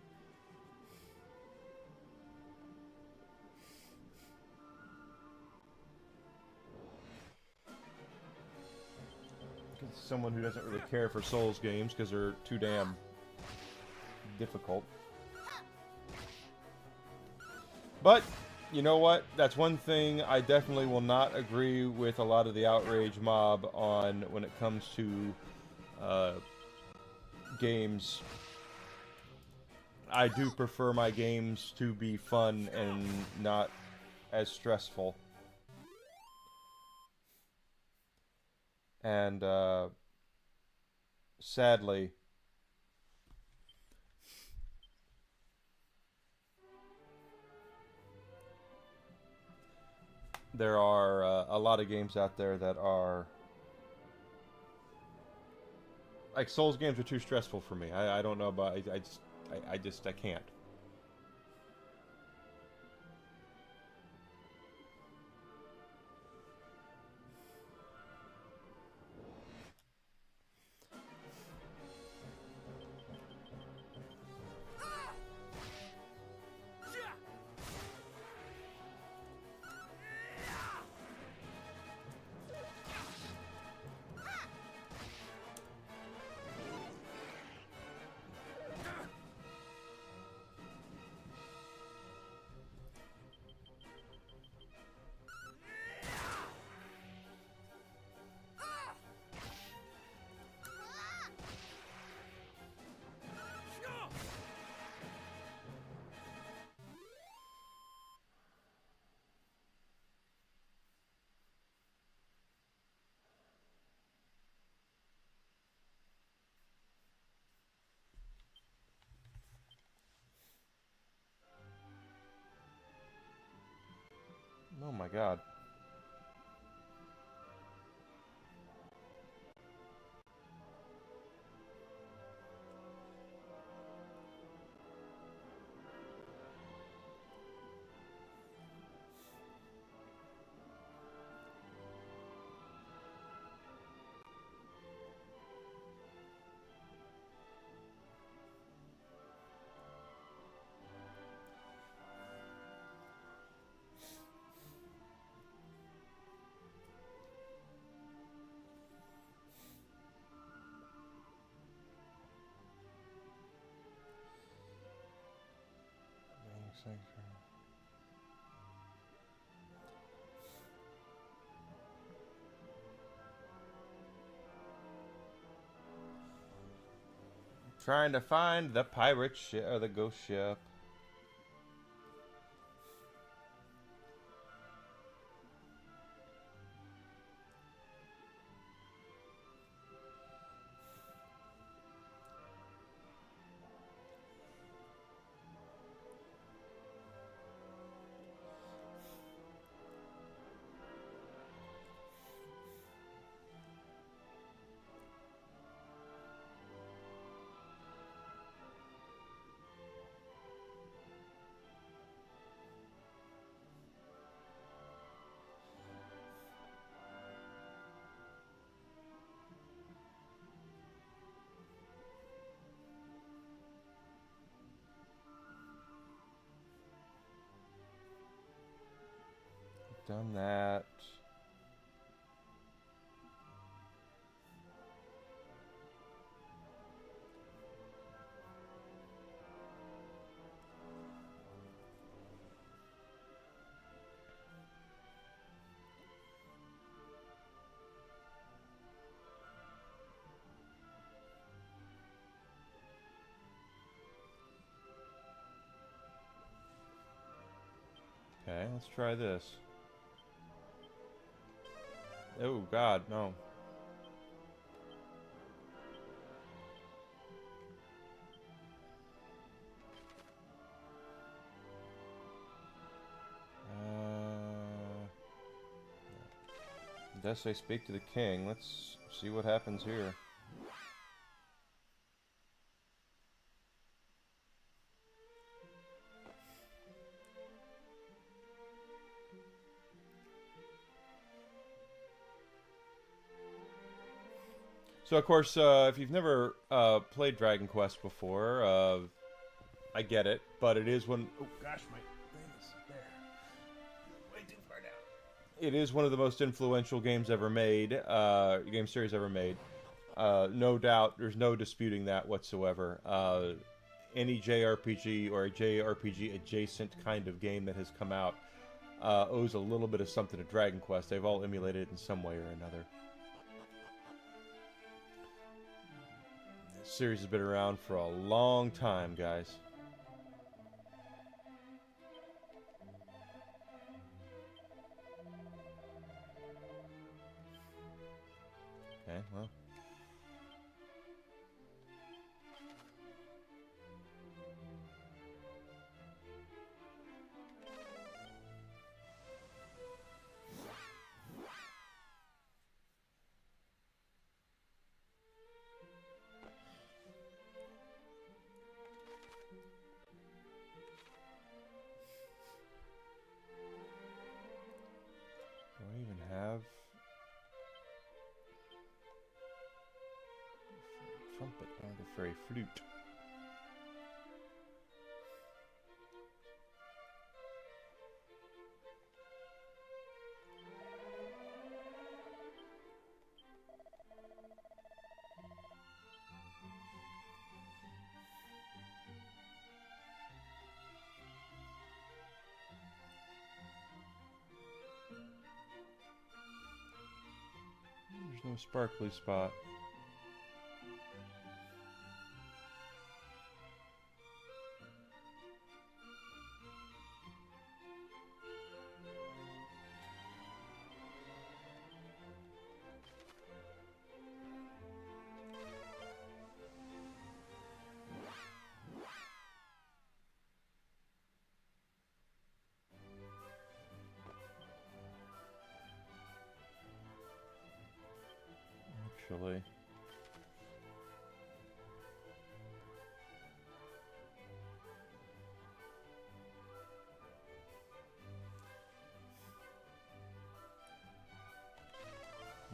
Someone who doesn't really care for Souls games because they're too damn difficult. But, you know what? That's one thing I definitely will not agree with a lot of the outrage mob on when it comes to games. I do prefer my games to be fun and not as stressful. And sadly, there are a lot of games out there that are like Souls games are too stressful for me. I don't know about I can't. god. Trying to find the pirate ship or the ghost ship. Done that. Okay, let's try this. Oh god, no. Thus I speak to the king. Let's see what happens here. So, of course, if you've never played Dragon Quest before, I get it, but it is one... Oh, gosh, my thing is there. Way too far down. It is one of the most influential games ever made, game series ever made. No doubt, there's no disputing that whatsoever. Any JRPG or a JRPG-adjacent kind of game that has come out owes a little bit of something to Dragon Quest. They've all emulated it in some way or another. This series has been around for a long time, guys. Okay, well. Do I even have trumpet or the fairy flute? There's no sparkly spot. actually.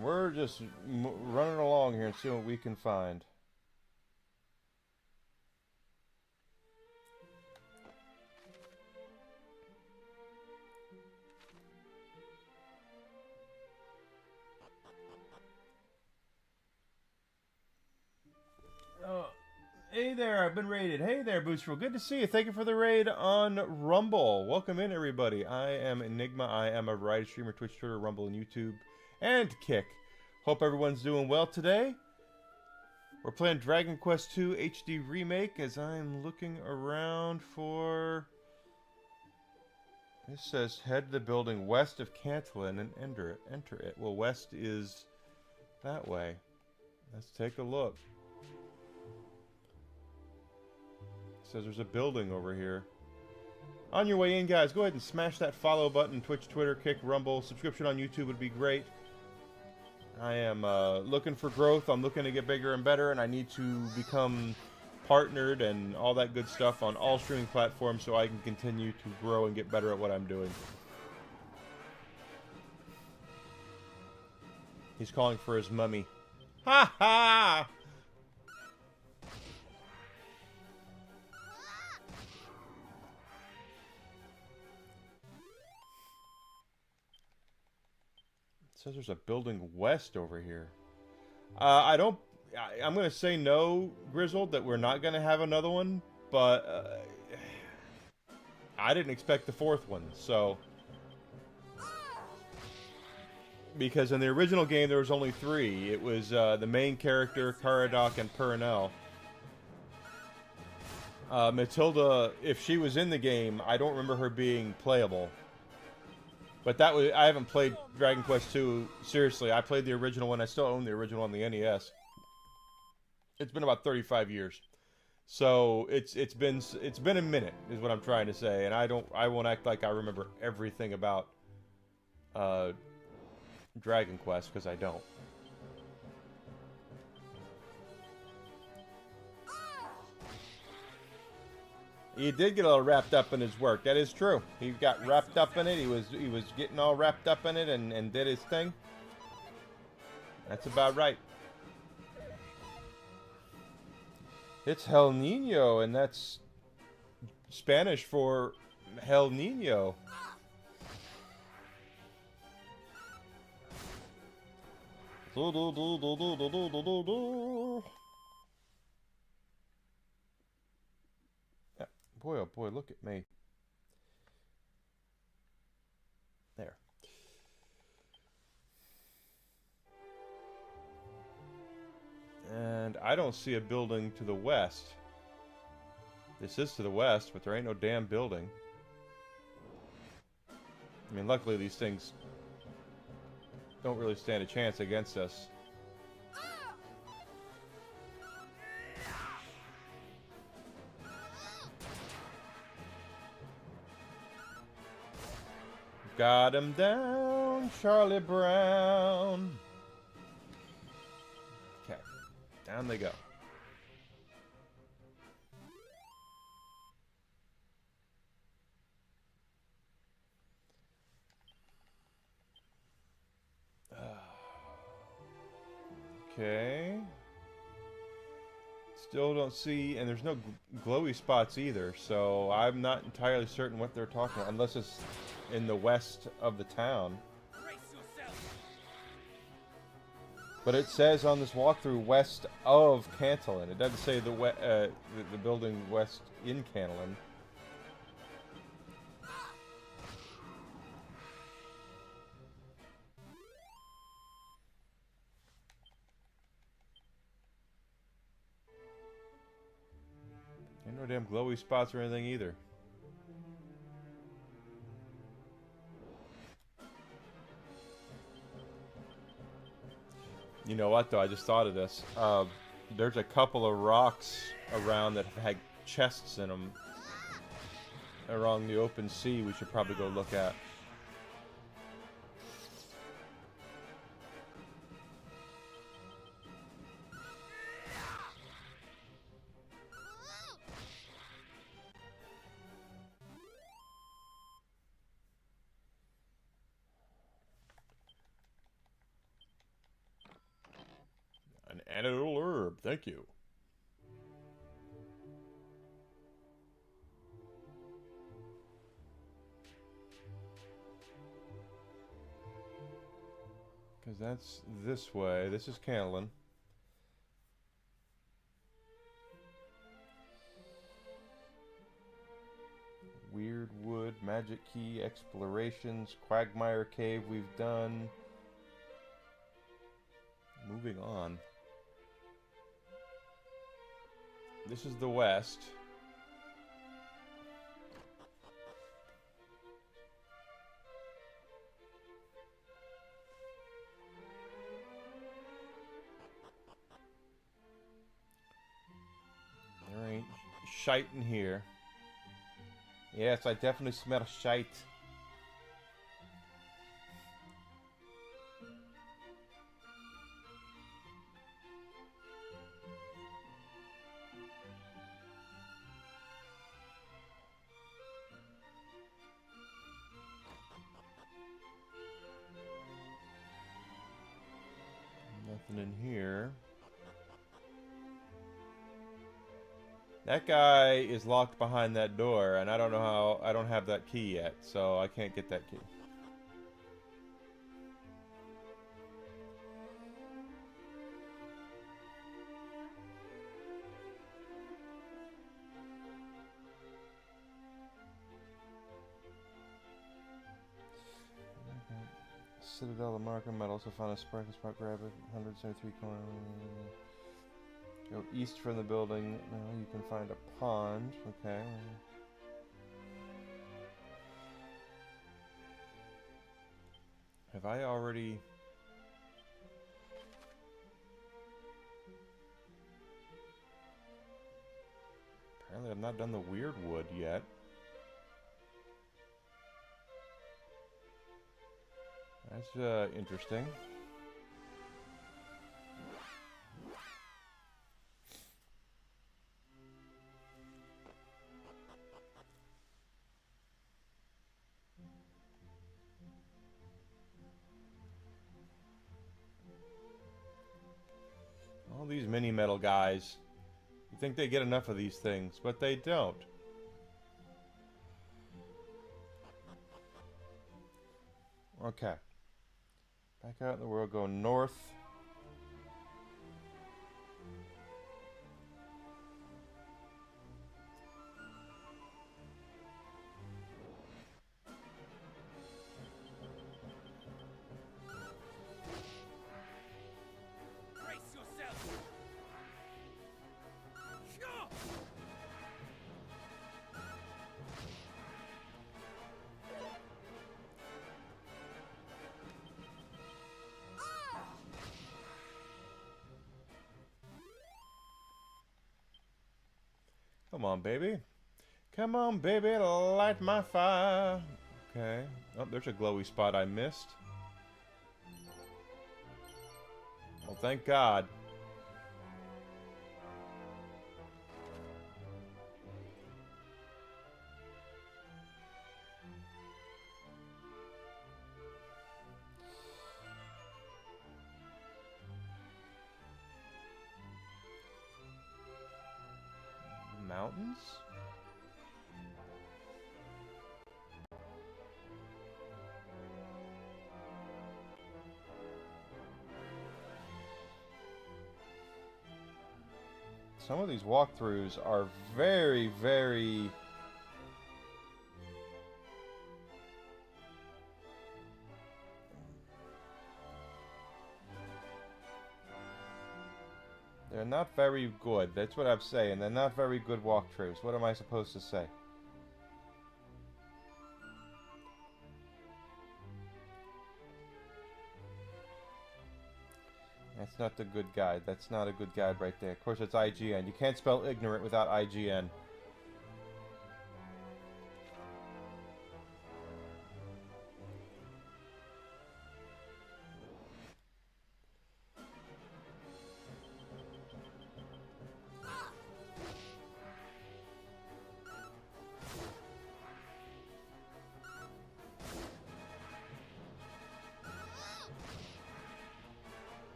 We're just running along here and seeing what we can find. Hey there, I've been raided. Hey there, Boosterful. Good to see you. Thank you for the raid on Rumble. Welcome in, everybody. I am Enigma. I am a variety streamer, Twitch, Twitter, Rumble, and YouTube, and Kick. Hope everyone's doing well today. We're playing Dragon Quest II HD Remake as I'm looking around for... It says head to the building west of Cantillon and enter it. Well, west is that way. Let's take a look. Says there's a building over here. On your way in, guys, go ahead and smash that follow button. Twitch, Twitter, Kick, Rumble. Subscription on YouTube would be great. I am looking for growth. I'm looking to get bigger and better, and I need to become partnered and all that good stuff on all streaming platforms so I can continue to grow and get better at what I'm doing. He's calling for his mummy. Ha ha! Says there's a building west over here. I'm going to say no, Grizzled, that we're not going to have another one, but I didn't expect the fourth one, so... Because in the original game there was only 3. It was the main character, Caradoc, and Purnell. Matilda, if she was in the game, I don't remember her being playable. But that was, I haven't played Dragon Quest II seriously. I played the original one. I still own the original on the NES. It's been about 35 years, so it's been a minute, is what I'm trying to say. And I won't act like I remember everything about Dragon Quest, because I don't. He did get a little wrapped up in his work. That is true. He got wrapped up in it. He was getting all wrapped up in it and did his thing. That's about right. It's El Nino, and that's Spanish for El Nino. Boy, oh boy, look at me. There. And I don't see a building to the west. This is to the west, but there ain't no damn building. I mean, luckily these things don't really stand a chance against us. Got him down, Charlie Brown. Okay, down they go. Okay. Still don't see, and there's no glowy spots either, so I'm not entirely certain what they're talking about, unless it's in the west of the town. But it says on this walkthrough west of Cantillon. It doesn't say the building west in Cantillon. Ain't no damn glowy spots or anything either. You know what, though? I just thought of this. There's a couple of rocks around that have had chests in them around the open sea we should probably go look at. edible herb. Thank you. Because that's this way. This is Canlin. Weird Wood, Magic Key, Explorations, Quagmire Cave we've done. Moving on. This is the west. There ain't shite in here. Yes, I definitely smell shite. Nothing in here. That guy is locked behind that door, and I don't know how. I don't have that key yet, so I can't get that key. Citadel, the marker might also find a sparkle spot. Grab it. 173 corner. Go east from the building. Now you can find a pond. Okay. Have I already... Apparently I've not done the Weird Wood yet. That's interesting. All these mini metal guys. You think they get enough of these things, but they don't. Okay. Back out in the world, go north. Brace yourself. Come on, baby. Come on, baby, light my fire. Okay. Oh, there's a glowy spot I missed. Well, thank God. Mountains? Some of these walkthroughs are very, very... They're not very good. That's what I'm saying. They're not very good walkthroughs. What am I supposed to say? That's not the good guide. That's not a good guide right there. Of course, it's IGN. You can't spell ignorant without IGN.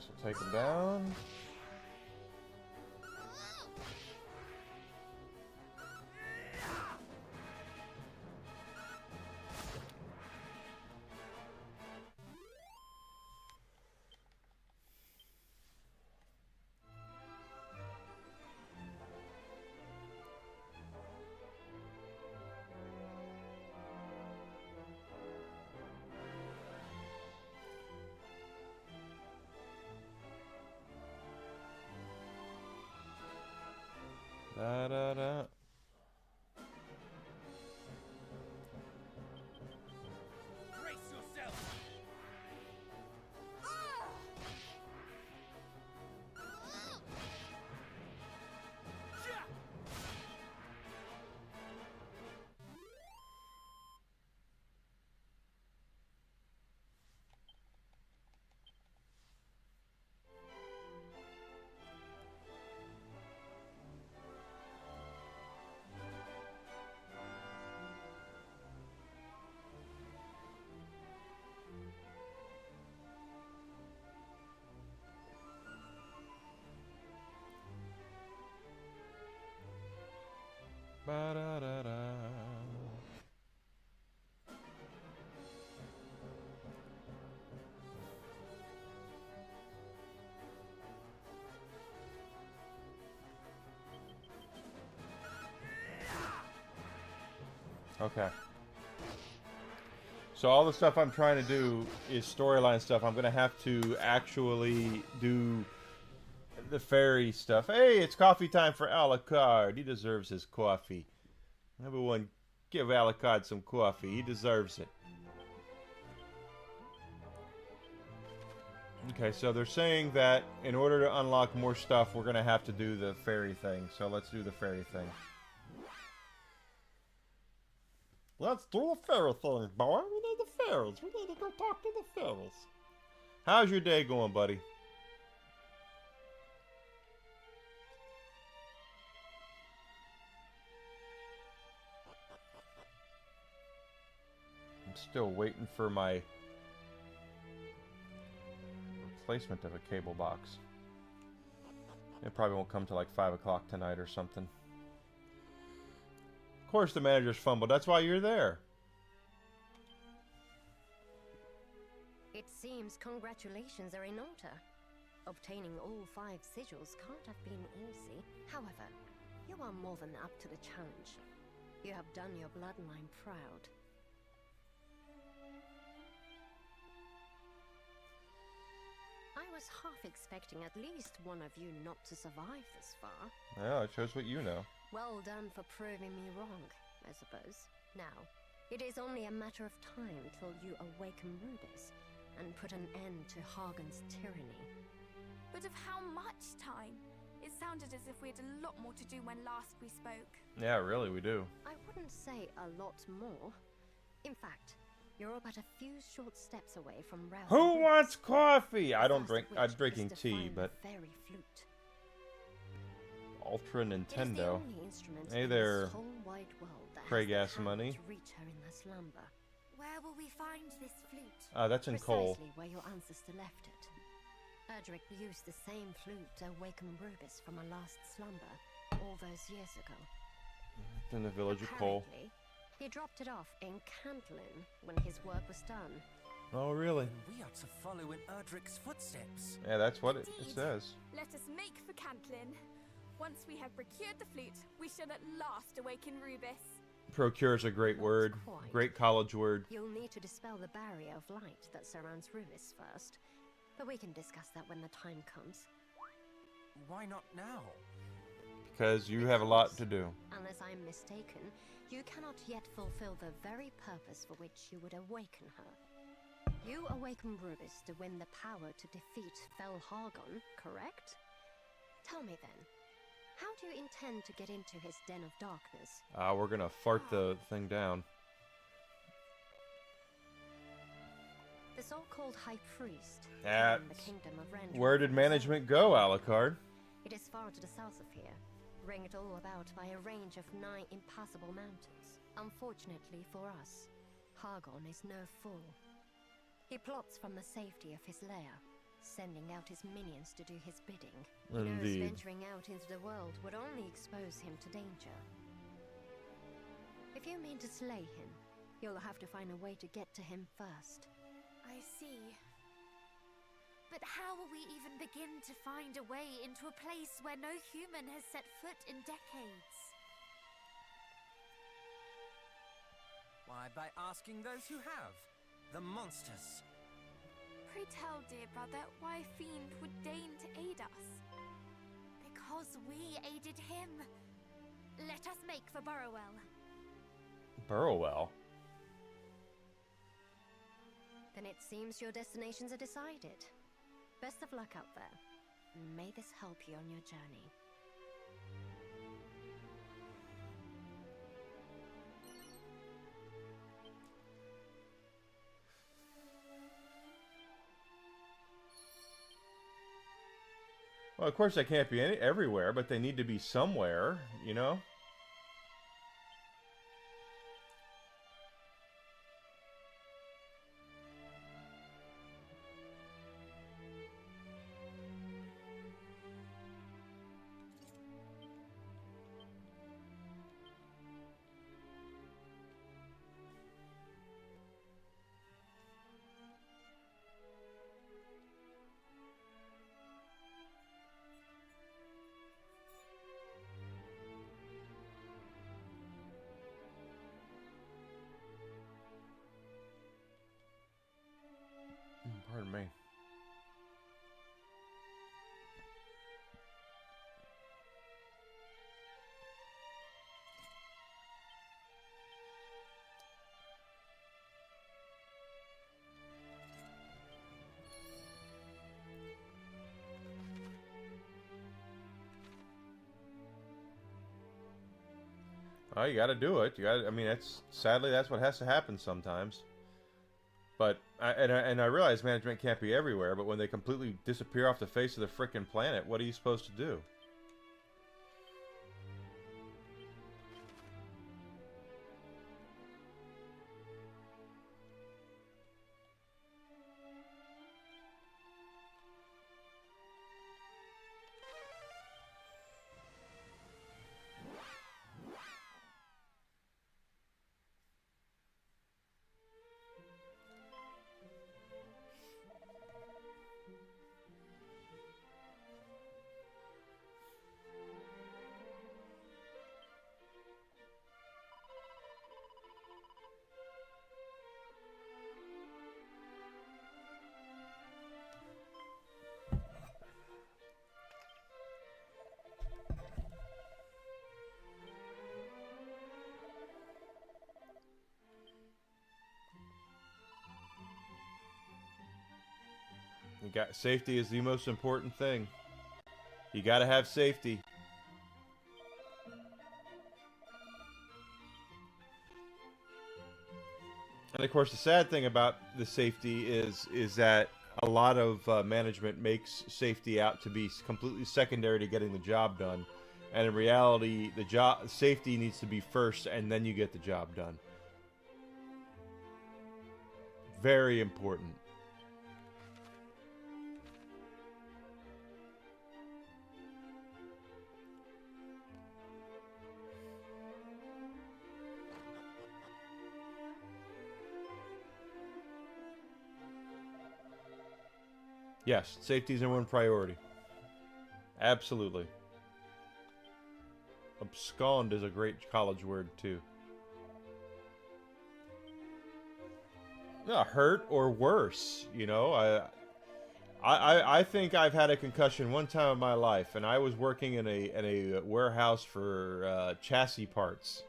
So take him down. Da da da. Brace yourself. Ba da da da. Okay. So all the stuff I'm trying to do is storyline stuff. I'm gonna have to actually do the fairy stuff. Hey, it's coffee time for Alucard. He deserves his coffee. Everyone, give Alucard some coffee. He deserves it. Okay, so they're saying that in order to unlock more stuff, we're gonna have to do the fairy thing. So let's do the fairy thing. Let's do the fairy thing, boy. We need the fairies. We need to go talk to the fairies. How's your day going, buddy? I'm still waiting for my replacement of a cable box. It probably won't come till like 5 o'clock tonight or something. Of course the manager's fumbled. That's why you're there. It seems congratulations are in order. Obtaining all 5 sigils can't have been easy. However, you are more than up to the challenge. You have done your bloodline proud. I was half expecting at least one of you not to survive this far. Yeah, it shows what you know. Well done for proving me wrong, I suppose. Now, it is only a matter of time till you awaken Rubis and put an end to Hagen's tyranny. But of how much time? It sounded as if we had a lot more to do when last we spoke. Yeah, really, we do. I wouldn't say a lot more. In fact, you're but a few short steps away from rousing Who Rubis, wants coffee? the I don't first drink. of I'm which drinking is to tea, find the but fairy flute. Ultra It is the Nintendo. only instrument Hey in there, this whole wide world that Craig has ass the power money. to reach her in her slumber. Where will we find this flute? That's in coal. Precisely where your ancestor left it. Erdrick used the same flute to awaken Rubis from her last slumber all those years ago. In the village of coal. Apparently, he dropped it off in Cantlin when his work was done. Oh, really? We are to follow in Erdrick's footsteps. Yeah, that's what it Indeed. says. Let us make for Cantlin. Once we have procured the flute, we shall at last awaken Rubis. Procure is a great Not word. quite. Great college word. You'll need to dispel the barrier of light that surrounds Rubis first, but we can discuss that when the time comes. Why not now? Because you have a lot to do. Unless I'm mistaken, you cannot yet fulfill the very purpose for which you would awaken her. You awaken Rubis to win the power to defeat Fel Hargon, correct? Tell me then, how do you intend to get into his den of darkness? We're gonna fart the thing down. The so-called High Priest That's- from the Kingdom of Rand. Where did management go, Alucard? It is far to the south of here, ringed all about by a range of 9 impassable mountains. Unfortunately for us, Hargon is no fool. He plots from the safety of his lair, sending out his minions to do his bidding. He knows Indeed. venturing out into the world would only expose him to danger. If you mean to slay him, you'll have to find a way to get to him first. I see. But how will we even begin to find a way into a place where no human has set foot in decades? Why, by asking those who have. The monsters. Pray tell, dear brother, why a fiend would deign to aid us? Because we aided him. Let us make for Burrowell. Burrowell? Then it seems your destinations are decided. Best of luck out there. May this help you on your journey. Well, of course they can't be everywhere, but they need to be somewhere, you know? Pardon me. Well, you got to do it. You got. I mean, sadly that's what has to happen sometimes. But I realize management can't be everywhere. But when they completely disappear off the face of the frickin' planet, what are you supposed to do? Safety is the most important thing. You gotta have safety. And of course, the sad thing about the safety is that a lot of management makes safety out to be completely secondary to getting the job done, and in reality, the safety needs to be first, and then you get the job done. Very important. Yes, safety is number one priority. Absolutely. Abscond is a great college word, too. No, hurt or worse, you know. I think I've had a concussion one time in my life, and I was working in a warehouse for chassis parts.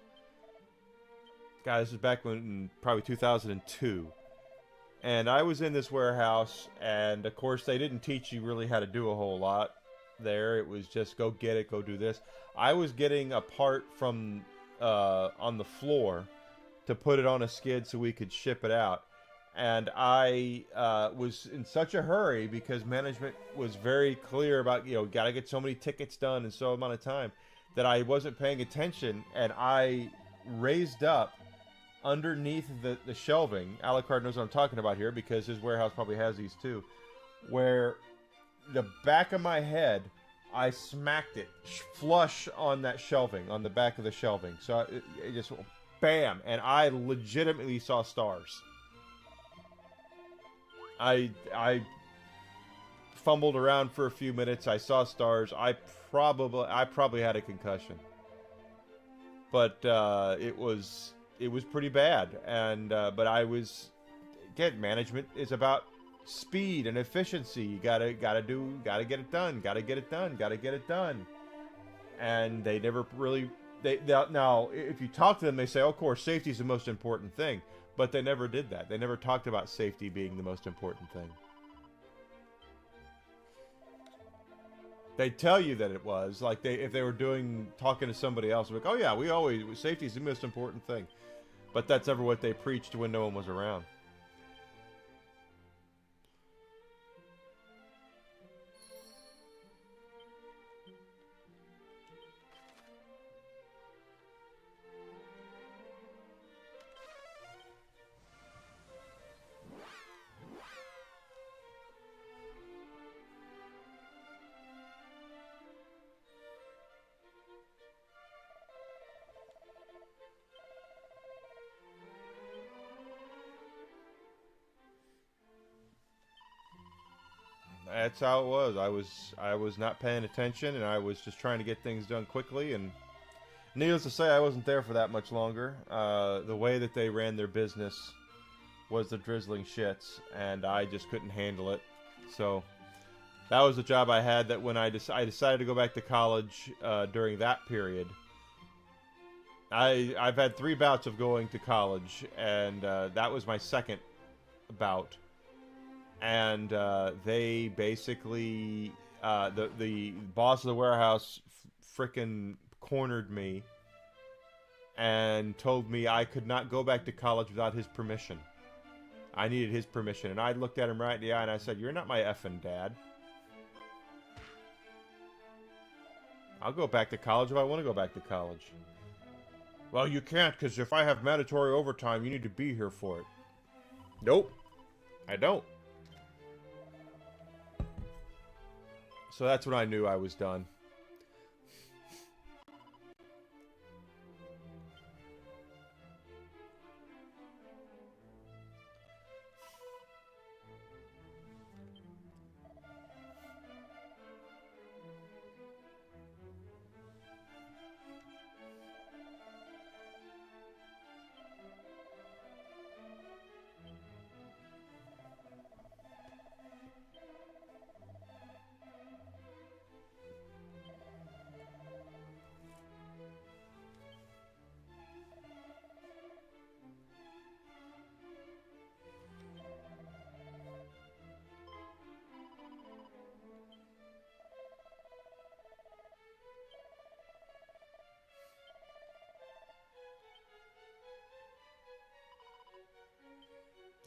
God, this was back in probably 2002. And I was in this warehouse, and of course they didn't teach you really how to do a whole lot there. It was just go get it, go do this. I was getting a part from on the floor to put it on a skid so we could ship it out. And I was in such a hurry because management was very clear about, you know, got to get so many tickets done in so amount of time, that I wasn't paying attention, and I raised up underneath the shelving. Alucard knows what I'm talking about here because his warehouse probably has these too, where the back of my head, I smacked it flush on that shelving, on the back of the shelving. So it just, bam, and I legitimately saw stars. I fumbled around for a few minutes. I saw stars. I probably had a concussion, but it was pretty bad. And but I was, again, management is about speed and efficiency. You gotta get it done. And they never really, now if you talk to them, they say, oh, of course, safety is the most important thing, but they never did that. They never talked about safety being the most important thing. They tell you that it was, like, if they were talking to somebody else, like, oh yeah, safety is the most important thing, but that's never what they preached when no one was around. That's how it was. I was not paying attention, and I was just trying to get things done quickly. And needless to say, I wasn't there for that much longer. The way that they ran their business was the drizzling shits, and I just couldn't handle it. So that was the job I had. That when I decided to go back to college during that period, I've had 3 bouts of going to college, and that was my second bout. And they basically, the boss of the warehouse frickin' cornered me and told me I could not go back to college without his permission. I needed his permission. And I looked at him right in the eye and I said, you're not my effing dad. I'll go back to college if I want to go back to college. Well, you can't, because if I have mandatory overtime, you need to be here for it. Nope. I don't. So that's when I knew I was done.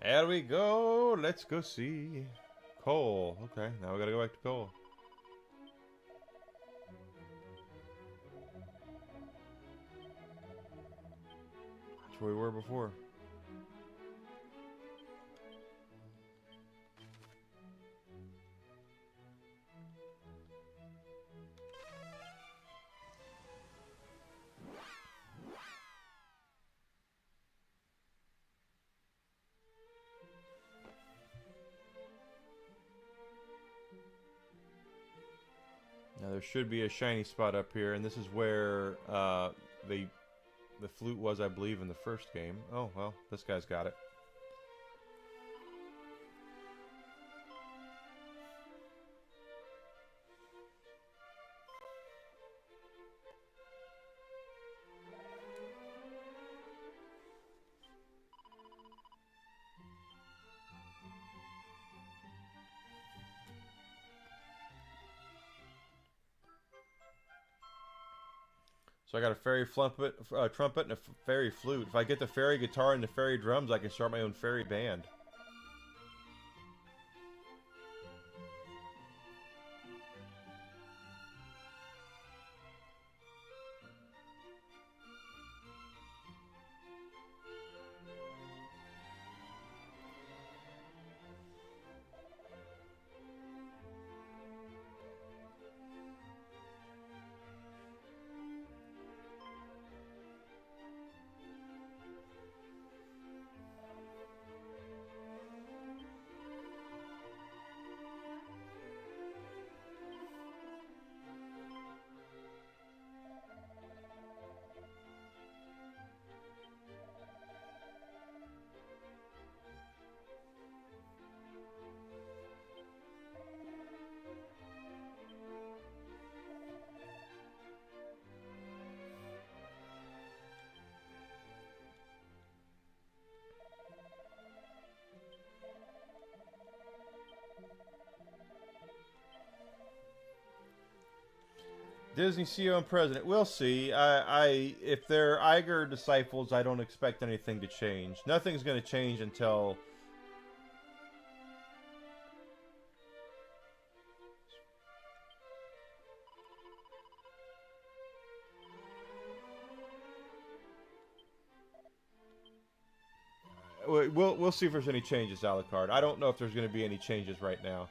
There we go. Let's go see Cole. Okay, now we gotta go back to Cole. That's where we were before. Now there should be a shiny spot up here, and this is where the flute was, I believe, in the first game. Oh, well, this guy's got it. So I got a fairy trumpet and a fairy flute. If I get the fairy guitar and the fairy drums, I can start my own fairy band. Disney CEO and president. We'll see. If they're Iger disciples, I don't expect anything to change. Nothing's going to change until we'll see if there's any changes, Alucard. I don't know if there's going to be any changes right now.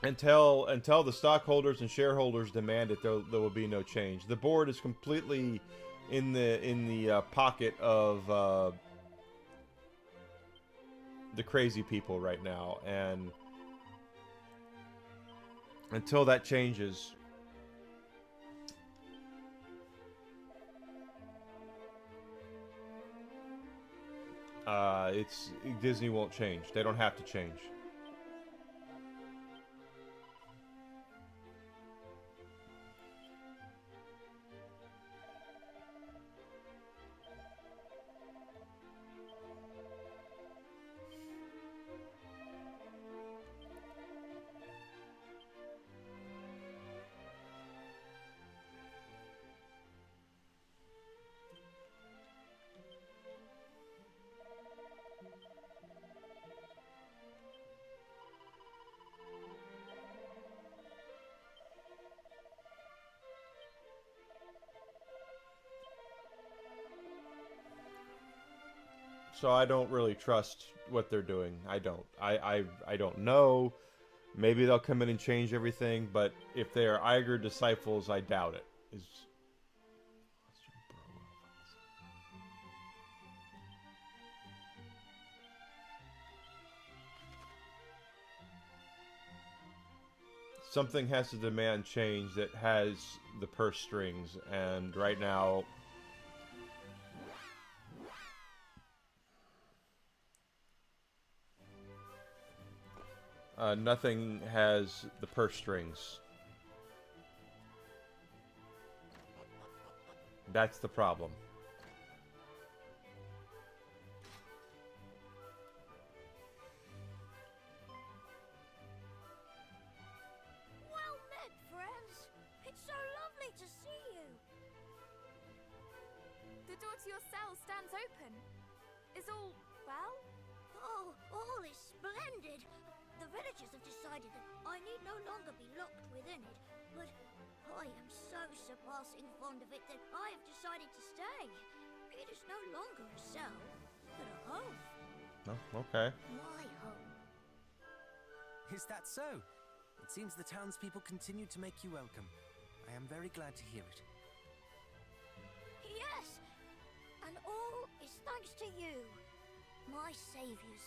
Until the stockholders and shareholders demand it, there will be no change. The board is completely in the pocket of the crazy people right now, and until that changes, Disney won't change. They don't have to change. So I don't really trust what they're doing. I don't. I don't know. Maybe they'll come in and change everything, but if they are Iger disciples, I doubt it. Something has to demand change that has the purse strings, and right now nothing has the purse strings. That's the problem. Well met, friends. It's so lovely to see you. The door to your cell stands open. Is all well? Oh, all is splendid. The villagers have decided that I need no longer be locked within it, but I am so surpassing fond of it that I have decided to stay. It is no longer a cell, but a home. Oh, okay. My home. Is that so? It seems the townspeople continue to make you welcome. I am very glad to hear it. Yes, and all is thanks to you, my saviors.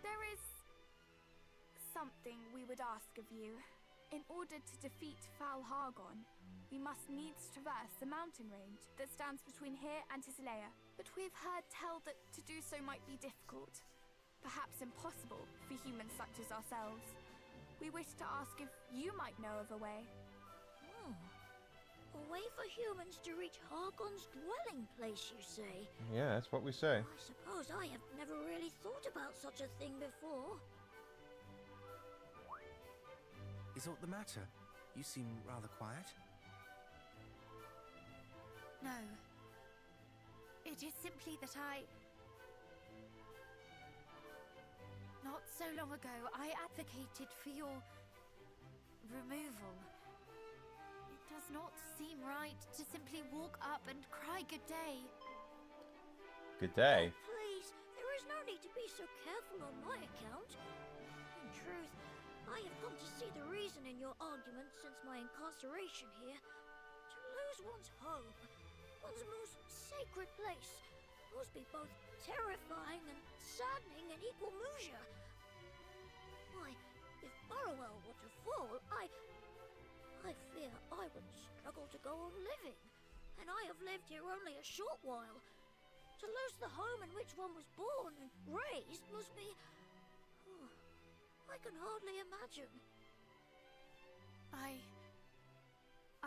There is something we would ask of you. In order to defeat Fal Hargon, we must needs traverse the mountain range that stands between here and Tislea. But we've heard tell that to do so might be difficult, perhaps impossible for humans such as ourselves. We wish to ask if you might know of a way. Oh. A way for humans to reach Hargon's dwelling place, you say? Yeah, that's what we say. I suppose I have never really thought about such a thing before. Is aught the matter? You seem rather quiet. No. It is simply that not so long ago, I advocated for your removal. It does not seem right to simply walk up and cry good day. Good day. Oh, please, there is no need to be so careful on my account. In truth, I have come to see the reason in your argument since my incarceration here. To lose one's home, one's most sacred place, must be both terrifying and saddening in equal measure. Why, if Burrowell were to fall, I fear I would struggle to go on living. And I have lived here only a short while. To lose the home in which one was born and raised must be... I can hardly imagine. I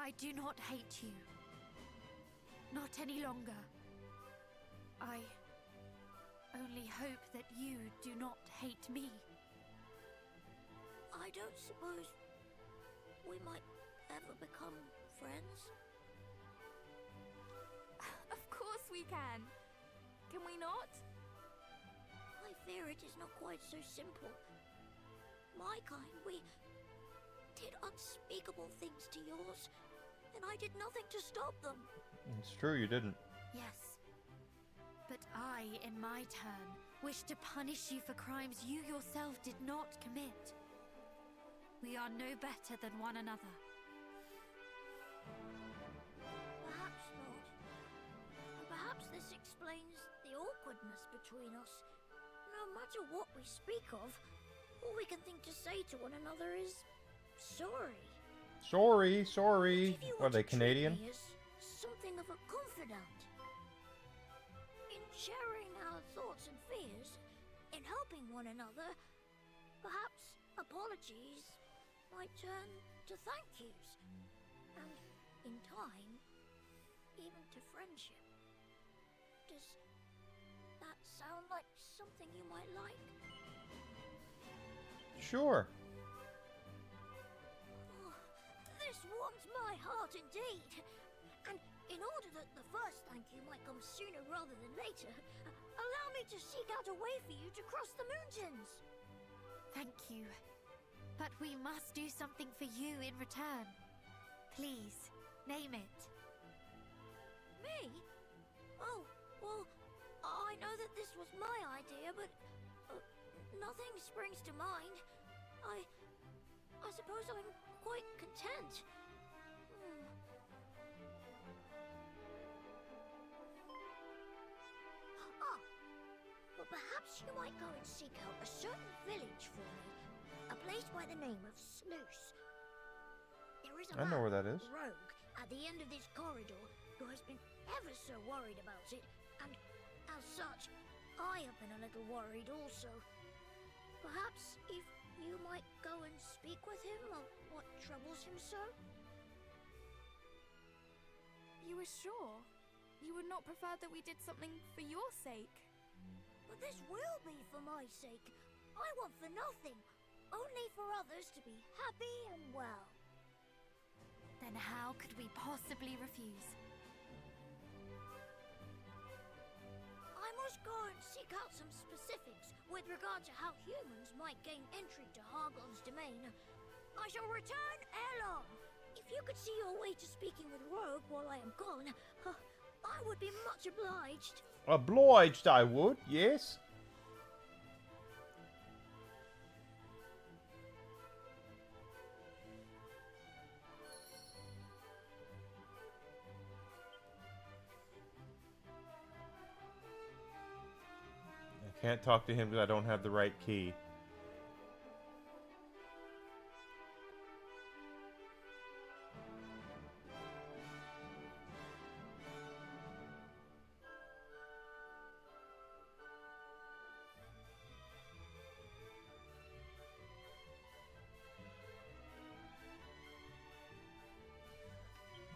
I do not hate you. Not any longer. I only hope that you do not hate me. I don't suppose we might ever become friends? Of course we can. Can we not? I fear it is not quite so simple. My kind, we did unspeakable things to yours, and I did nothing to stop them. It's true, you didn't. Yes. But I, in my turn, wish to punish you for crimes you yourself did not commit. We are no better than one another. Perhaps not. And perhaps this explains the awkwardness between us. No matter what we speak of, all we can think to say to one another is sorry. Sorry, sorry. If you Are want they to treat Canadian? me as something of a confidant, in sharing our thoughts and fears, in helping one another, perhaps apologies might turn to thank yous, and in time, even to friendship. Does that sound like something you might like? Sure. Oh, this warms my heart indeed. And in order that the first thank you might come sooner rather than later, allow me to seek out a way for you to cross the mountains. Thank you. But we must do something for you in return. Please, name it. Me? Oh, well, I know that this was my idea, but nothing springs to mind. I suppose I'm quite content. Ah, but perhaps you might go and seek out a certain village for me. A place by the name of Sluice. There is a I know where that is. rogue at the end of this corridor who has been ever so worried about it, and as such, I have been a little worried also. Perhaps if you might go and speak with him of what troubles him so? You were sure? You would not prefer that we did something for your sake? But this will be for my sake. I want for nothing, only for others to be happy and well. Then how could we possibly refuse? I must go and seek out some specifics with regard to how humans might gain entry to Hargon's domain. I shall return ere long. If you could see your way to speaking with Rogue while I am gone, I would be much obliged. Obliged, I would, yes. I can't talk to him because I don't have the right key.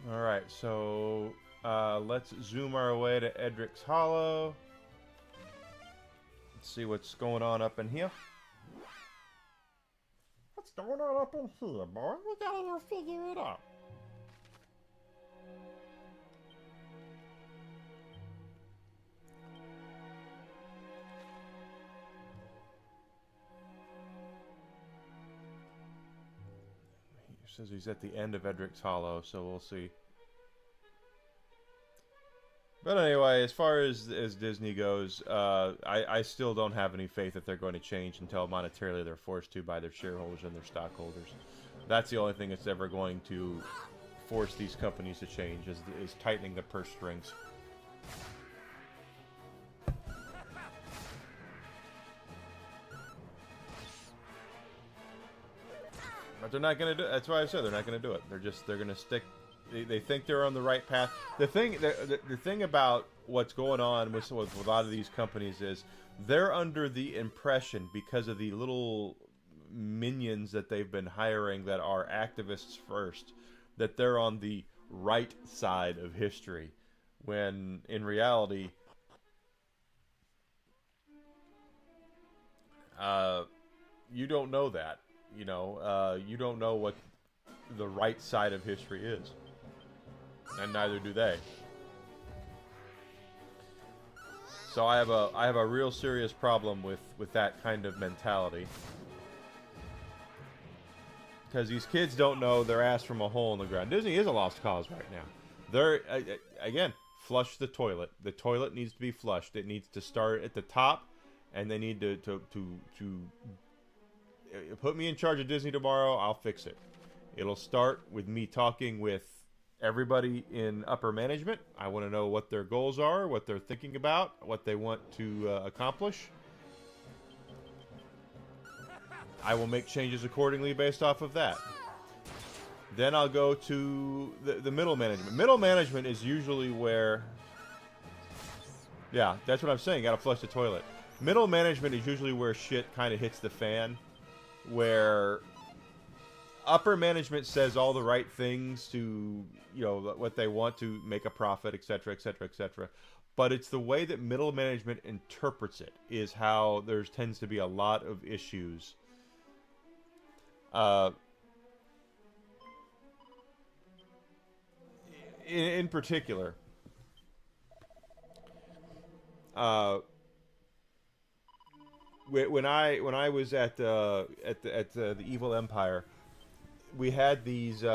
Alright, so let's zoom our way to Edric's Hollow. Let's see what's going on up in here. What's going on up in here, boy? We gotta go figure it out. He says he's at the end of Edric's Hollow, so we'll see. But anyway, as far as Disney goes, I still don't have any faith that they're going to change until monetarily they're forced to by their shareholders and their stockholders. That's the only thing that's ever going to force these companies to change, is tightening the purse strings. But they're not going to do it. That's why I said they're not going to do it. They're going to stick. They think they're on the right path. The thing about what's going on with a lot of these companies is they're under the impression, because of the little minions that they've been hiring that are activists first, that they're on the right side of history, when in reality, you don't know that. You know, you don't know what the right side of history is, and neither do they. So I have a real serious problem with that kind of mentality, because these kids don't know their ass from a hole in the ground. Disney is a lost cause right now. They're again, flush the toilet. The toilet needs to be flushed. It needs to start at the top, and they need to put me in charge of Disney tomorrow. I'll fix it. It'll start with me talking with everybody in upper management. I want to know what their goals are, what they're thinking about, what they want to accomplish. I will make changes accordingly based off of that. Then I'll go to the middle management. Middle management is usually where... Yeah, that's what I'm saying. Gotta flush the toilet. Middle management is usually where shit kind of hits the fan. Where upper management says all the right things to, you know, what they want to make a profit, etc., etc., etc. But it's the way that middle management interprets it is how there tends to be a lot of issues. In particular, when I was at the Evil Empire, we had these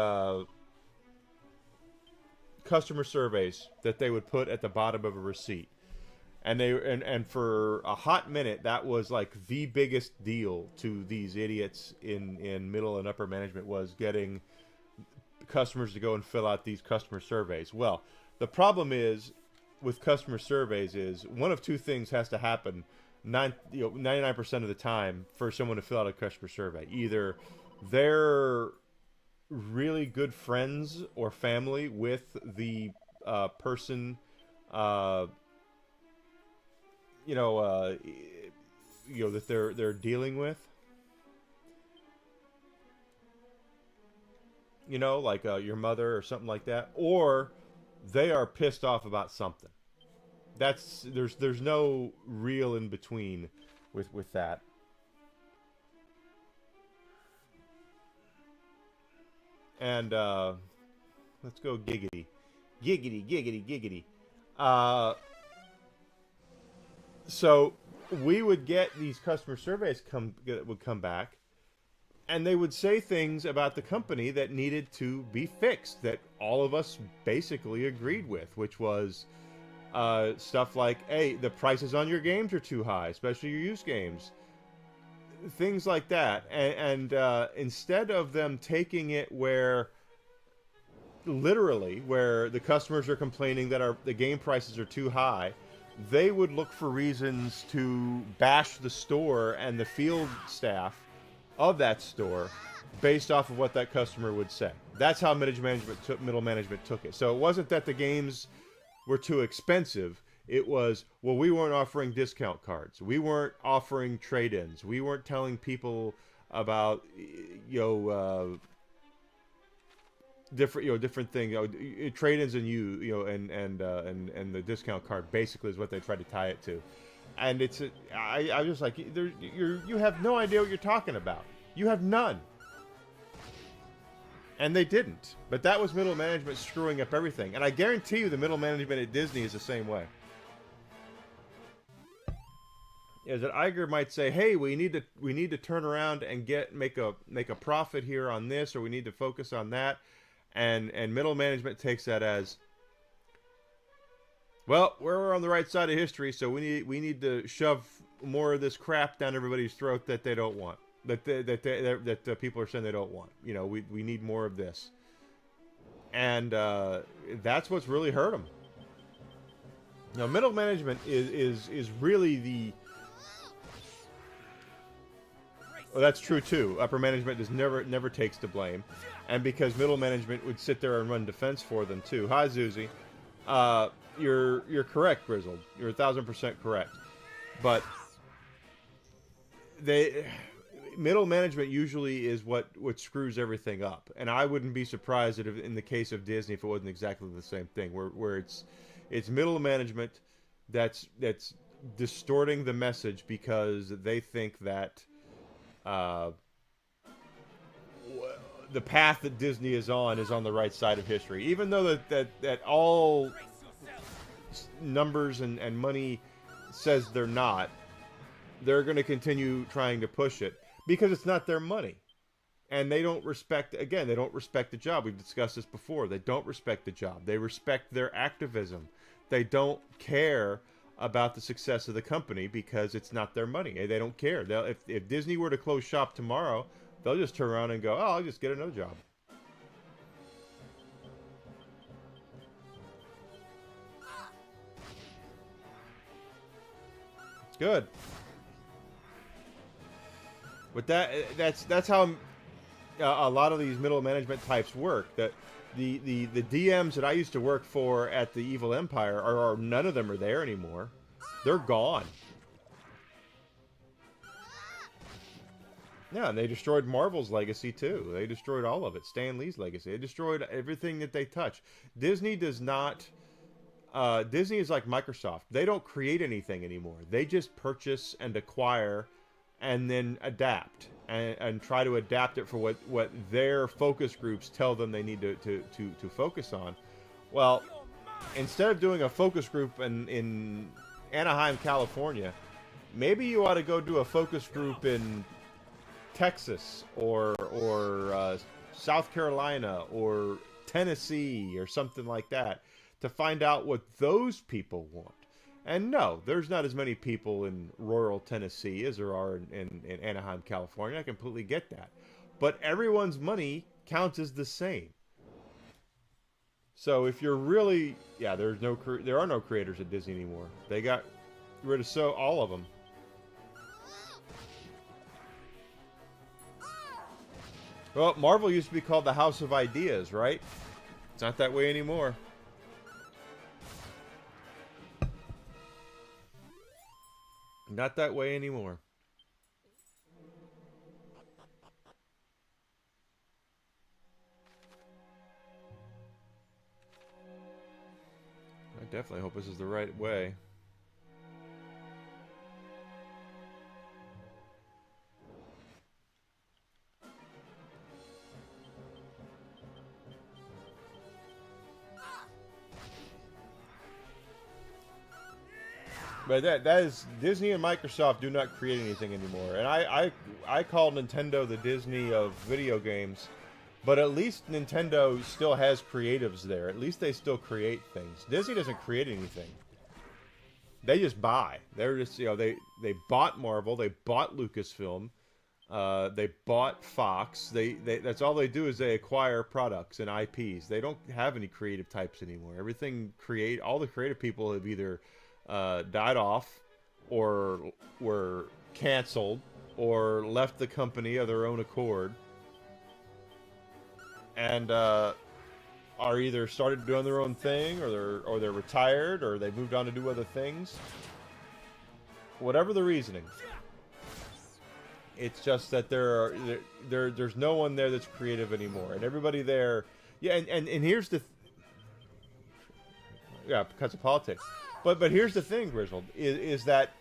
customer surveys that they would put at the bottom of a receipt, and for a hot minute that was like the biggest deal to these idiots in middle and upper management, was getting customers to go and fill out these customer surveys. Well, the problem is with customer surveys is one of two things has to happen 99% of the time for someone to fill out a customer survey. Either they're really good friends or family with the person, that they're dealing with. You know, like your mother or something like that, or they are pissed off about something. There's no real in between with that. And let's go giggity, giggity, giggity, giggity. So we would get these customer surveys would come back, and they would say things about the company that needed to be fixed that all of us basically agreed with, which was stuff like, hey, the prices on your games are too high, especially your used games. Things like that. And instead of them taking it where the customers are complaining that the game prices are too high, they would look for reasons to bash the store and the field staff of that store based off of what that customer would say. That's how middle management took it. So it wasn't that the games were too expensive. It was, well, we weren't offering discount cards. We weren't offering trade-ins. We weren't telling people about different things. Trade-ins and the discount card basically is what they tried to tie it to. And I was just like, you have no idea what you're talking about. You have none. And they didn't. But that was middle management screwing up everything. And I guarantee you the middle management at Disney is the same way. Is that Iger might say, hey, we need to turn around and make a profit here on this, or we need to focus on that. And middle management takes that as, well, we're on the right side of history, so we need to shove more of this crap down everybody's throat that they don't want, that people are saying they don't want. You know, we need more of this, and that's what's really hurt them. Now, middle management is really the. Well, that's true too. Upper management never takes the blame, and because middle management would sit there and run defense for them too. Hi, Zuzi. You're correct, Grizzled. You're 1000% correct. But middle management usually is what screws everything up, and I wouldn't be surprised if in the case of Disney if it wasn't exactly the same thing, where it's middle management that's distorting the message because they think that the path that Disney is on the right side of history, even though that all numbers and money says they're not. They're going to continue trying to push it because it's not their money. And they don't respect, again, they don't respect the job. We've discussed this before. They don't respect the job. They respect their activism. They don't care about the success of the company because it's not their money. They don't care. If Disney were to close shop tomorrow, they'll just turn around and go, oh, I'll just get another job. Good. But that's how a lot of these middle management types work. That the DMs that I used to work for at the Evil Empire are none of them are there anymore. They're gone. Yeah, and they destroyed Marvel's legacy too. They destroyed all of it. Stan Lee's legacy. They destroyed everything that they touch. Disney does not. Disney is like Microsoft. They don't create anything anymore. They just purchase and acquire, and then adapt and try to adapt it for what their focus groups tell them they need to focus on. Well, instead of doing a focus group in Anaheim, California, maybe you ought to go do a focus group in Texas or South Carolina or Tennessee or something like that to find out what those people want. And no, there's not as many people in rural Tennessee as there are in Anaheim, California. I completely get that. But everyone's money counts as the same. So if you're really... Yeah, there are no creators at Disney anymore. They got rid of all of them. Well, Marvel used to be called the House of Ideas, right? It's not that way anymore. Not that way anymore. I definitely hope this is the right way. But that is Disney and Microsoft do not create anything anymore, and I call Nintendo the Disney of video games, but at least Nintendo still has creatives there. At least they still create things. Disney doesn't create anything. They just buy. They're just they bought Marvel, they bought Lucasfilm, they bought Fox. They that's all they do is they acquire products and IPs. They don't have any creative types anymore. All the creative people have either died off, or were canceled, or left the company of their own accord, and are either started doing their own thing, or they're retired, or they moved on to do other things. Whatever the reasoning, it's just that there's no one there that's creative anymore, and everybody there, yeah, and here's the because of politics. But here's the thing, Grizzled, is that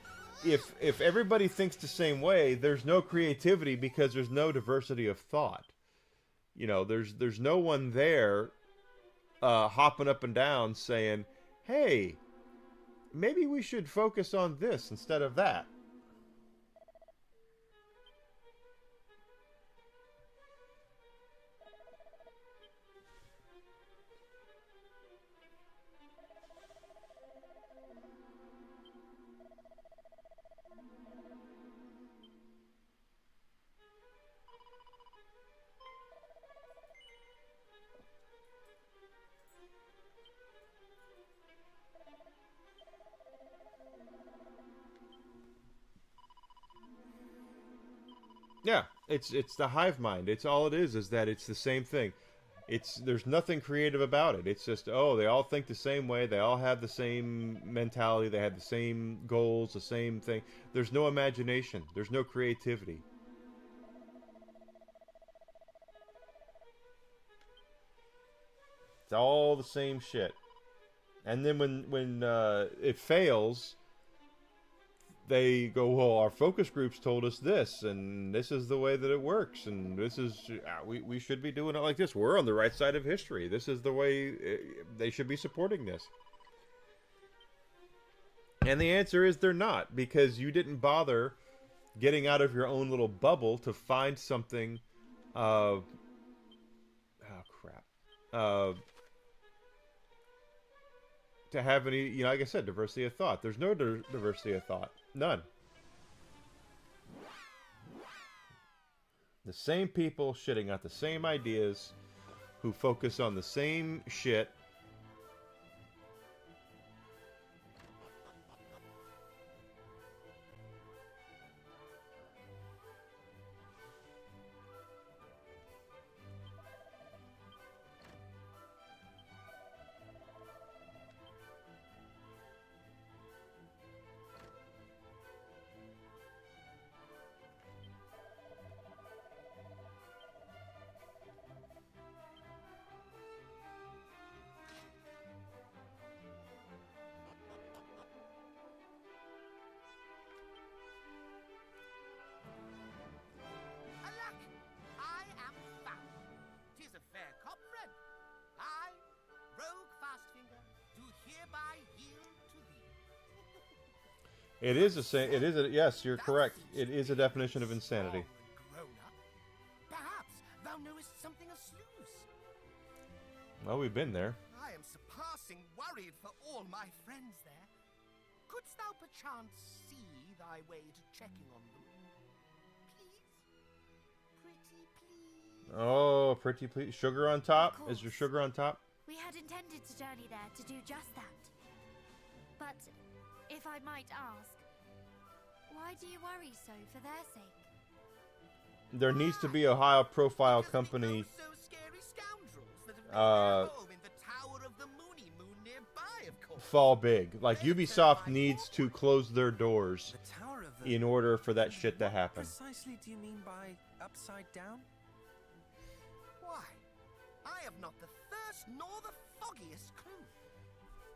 if everybody thinks the same way, there's no creativity because there's no diversity of thought. There's no one there hopping up and down saying, hey, maybe we should focus on this instead of that. Yeah, it's the hive mind. It's all it is that it's the same thing. There's nothing creative about it. It's just, they all think the same way. They all have the same mentality. They have the same goals, the same thing. There's no imagination. There's no creativity. It's all the same shit. And then when it fails, they go, well, our focus groups told us this, and this is the way that it works, and this is we should be doing it like this. We're on the right side of history. This is the way they should be supporting this. And the answer is they're not, because you didn't bother getting out of your own little bubble to find something. Oh crap. To have any, you know, like I said, diversity of thought. There's no diversity of thought. None. The same people shitting out the same ideas, who focus on the same shit. Alack, I am found. 'Tis a fair cop, friend. I, Rogue Fastfinger, do hereby yield to thee. It is a yes, you're correct. It is a definition of insanity. Grown up. Perhaps thou knowest something of slews. Well, we've been there. I am surpassing worried for all my friends there. Couldst thou perchance see thy way to checking on them? Please? Pretty please? Oh, pretty please. Sugar on top? Of Is there course. sugar on top? We had intended to journey there to do just that. But, if I might ask, why do you worry so for their sake? There needs to be a high-profile company. So scary scoundrels that have made their home in the Tower of the Moony Moon nearby, of course. Fall big. Like, Ubisoft needs to close their doors The Tower of the in order for that shit to happen. Precisely do you mean by upside down? Why, I have not the first nor the foggiest clue.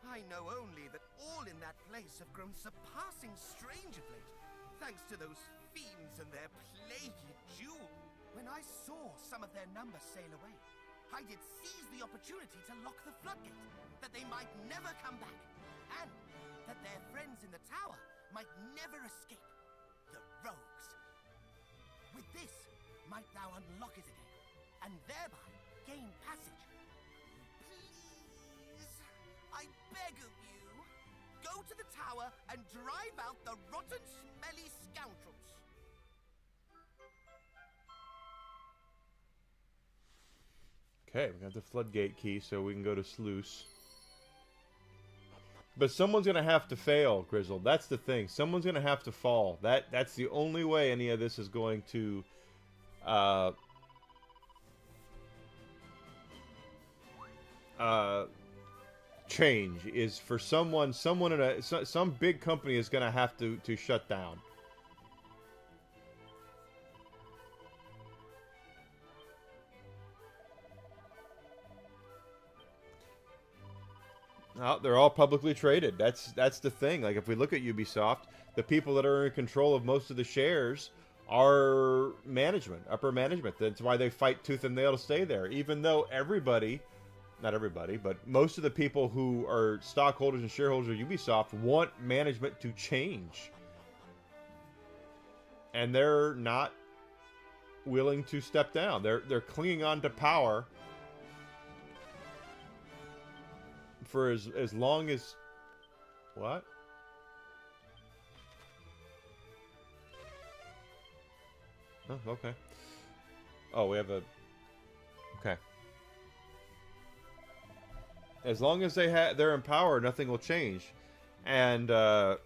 I know only that all in that place have grown surpassing strange of late, thanks to those fiends and their plaguey jewel. When I saw some of their number sail away, I did seize the opportunity to lock the floodgate, that they might never come back, and that their friends in the tower might never escape. The rogues. With this, might thou unlock it again, and thereby gain passage. Please, I beg of you, go to the tower and drive out the rotten, smelly scoundrels. Okay, we got the floodgate key, so we can go to Sluice. But someone's gonna have to fail, Grizzle. That's the thing. Someone's gonna have to fall. That's the only way any of this is going to change. Is for someone in some big company is gonna have to shut down. Well, they're all publicly traded. That's the thing. Like, if we look at Ubisoft, the people that are in control of most of the shares are management, upper management. That's why they fight tooth and nail to stay there. Even though everybody, not everybody, but most of the people who are stockholders and shareholders of Ubisoft want management to change. And they're not willing to step down. They're clinging on to power for as long as... What? Oh, okay. Oh, we have a... Okay. As long as they're in power, nothing will change. And they'll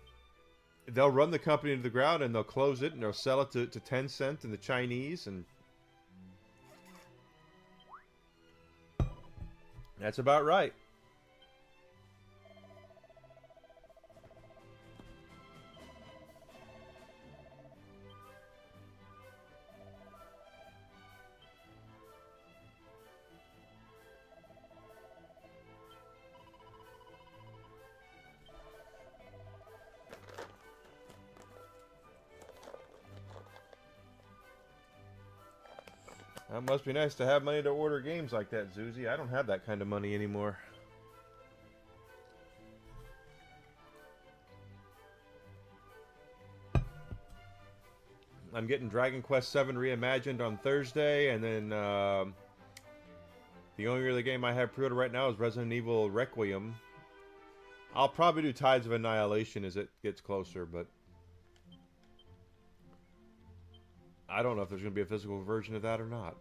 run the company to the ground, and they'll close it, and they'll sell it to Tencent and the Chinese, and... That's about right. That must be nice to have money to order games like that, Zuzi. I don't have that kind of money anymore. I'm getting Dragon Quest VII Reimagined on Thursday, and then the only other game I have pre-order right now is Resident Evil Requiem. I'll probably do Tides of Annihilation as it gets closer, but I don't know if there's going to be a physical version of that or not.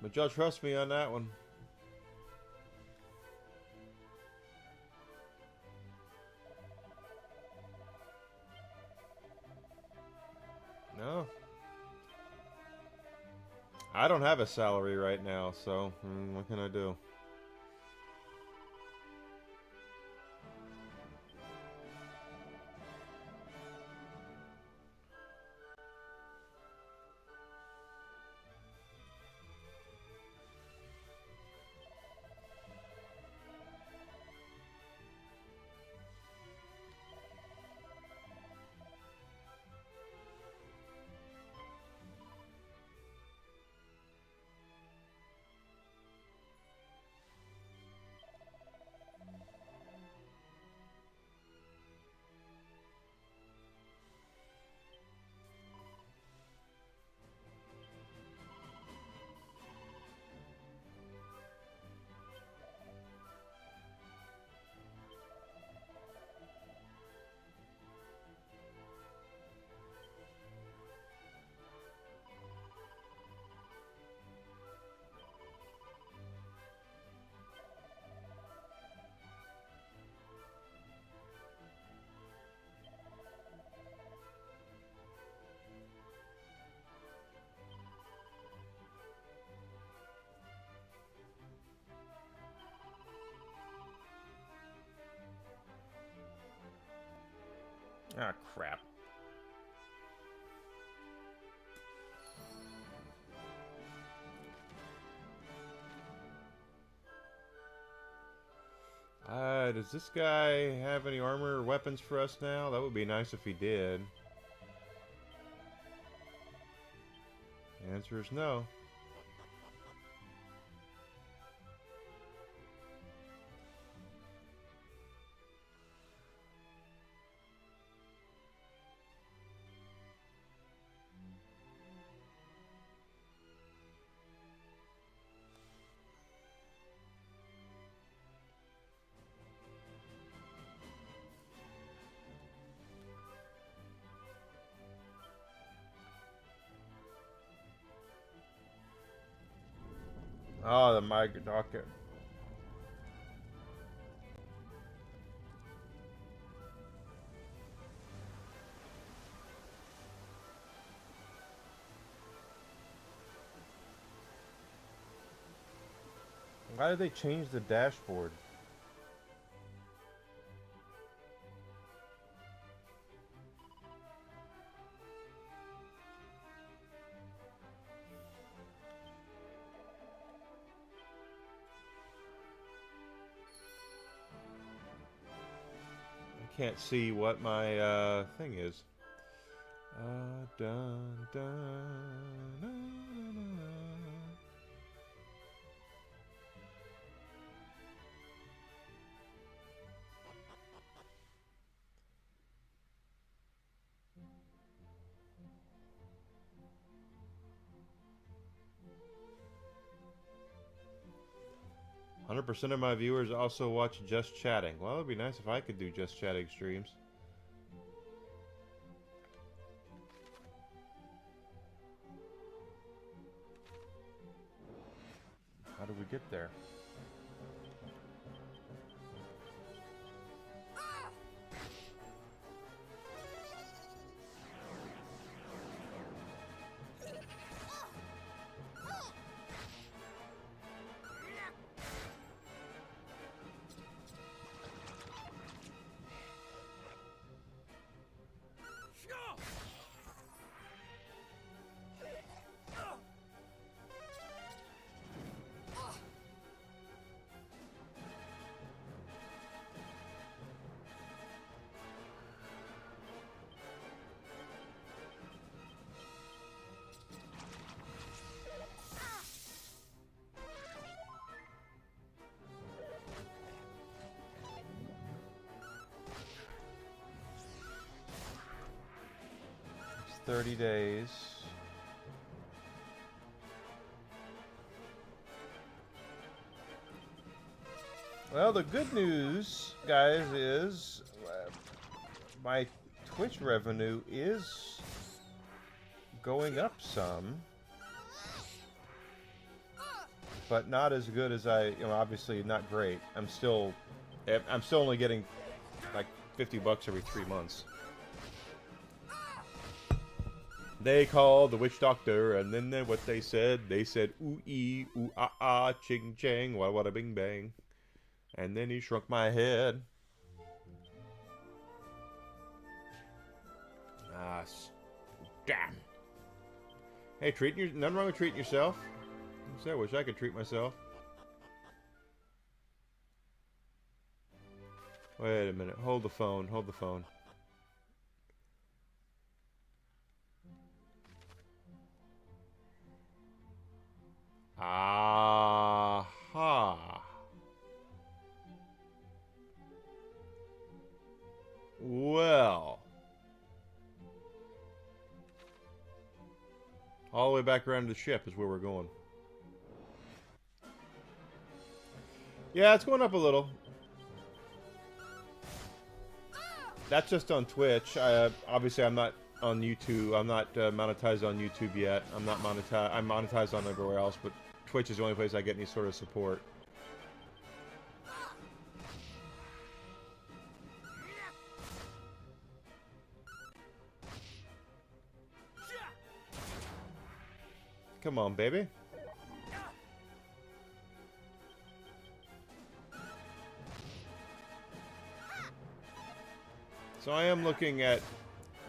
But y'all trust me on that one. No. I don't have a salary right now, so what can I do? Ah, crap. Does this guy have any armor or weapons for us now? That would be nice if he did. The answer is no. Oh, the mic docket. Why did they change the dashboard? Can't see what my thing is. Dun, dun, dun, 100% of my viewers also watch Just Chatting. Well, it would be nice if I could do Just Chatting streams. How did we get there? 30 days. Well, the good news, guys, is my Twitch revenue is going up some, but not as good as obviously not great. I'm still only getting like $50 every 3 months. They called the witch doctor, and then what they said ooh ee, ooh ah ah, ching chang, wada wada bing bang. And then he shrunk my head. Ah, damn. Hey, nothing wrong with treating yourself. I wish I could treat myself. Wait a minute. Hold the phone. Hold the phone. Aha. Well. All the way back around to the ship is where we're going. Yeah, it's going up a little. That's just on Twitch. Obviously, I'm not on YouTube. I'm not monetized on YouTube yet. I'm monetized on everywhere else, but Twitch is the only place I get any sort of support. Come on, baby. So I am looking at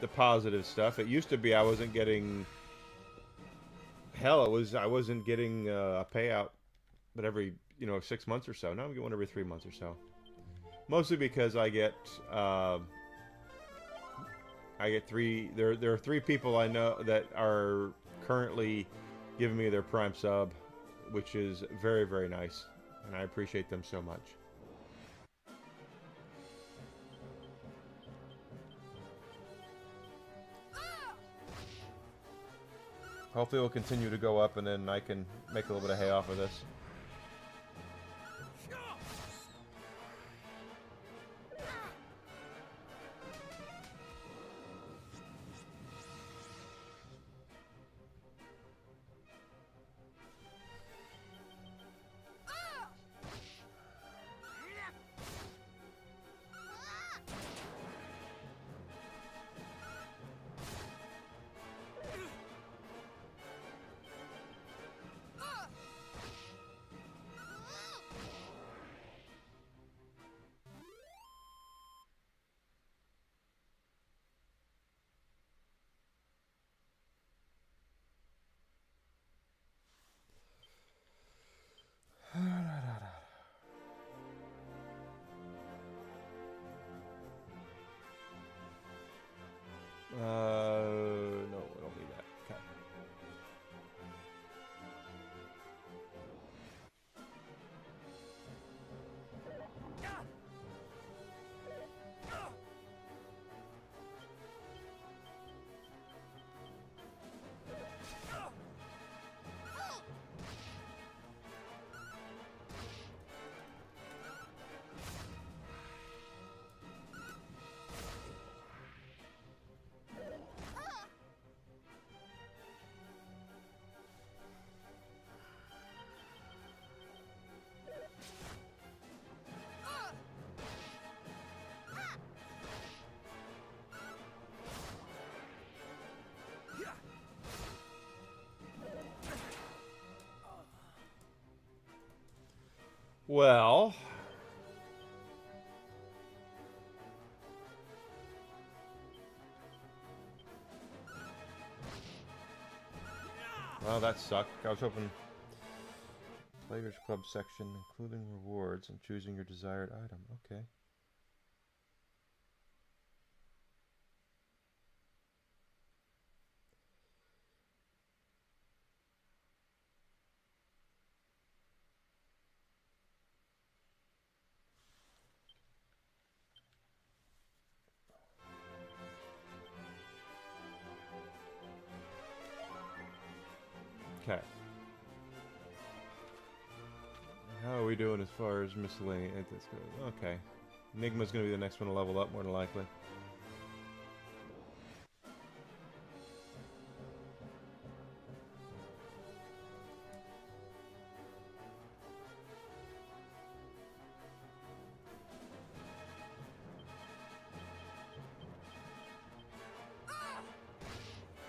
the positive stuff. It used to be I wasn't getting... Hell, I wasn't getting a payout but every, 6 months or so. Now I'm getting one every 3 months or so. Mostly because I get three... There are 3 people I know that are currently giving me their Prime sub, which is very, very nice. And I appreciate them so much. Hopefully it will continue to go up, and then I can make a little bit of hay off of this. No, I don't need that. Okay. Well, that sucked. I was hoping Players Club section, including rewards and choosing your desired item. Okay. Okay. How are we doing as far as miscellaneous? Okay. Enigma's going to be the next one to level up, more than likely.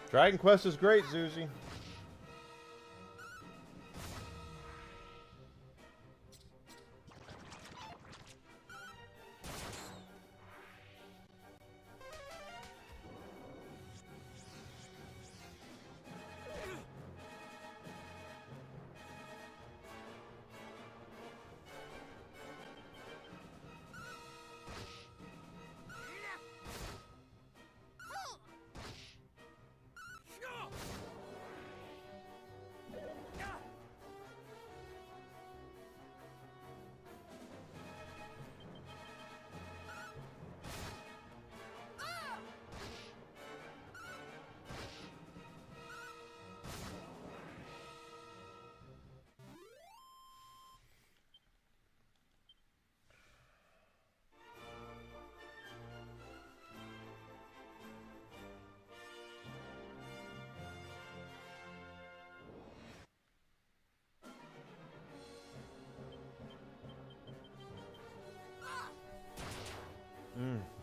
Dragon Quest is great, Zuzi.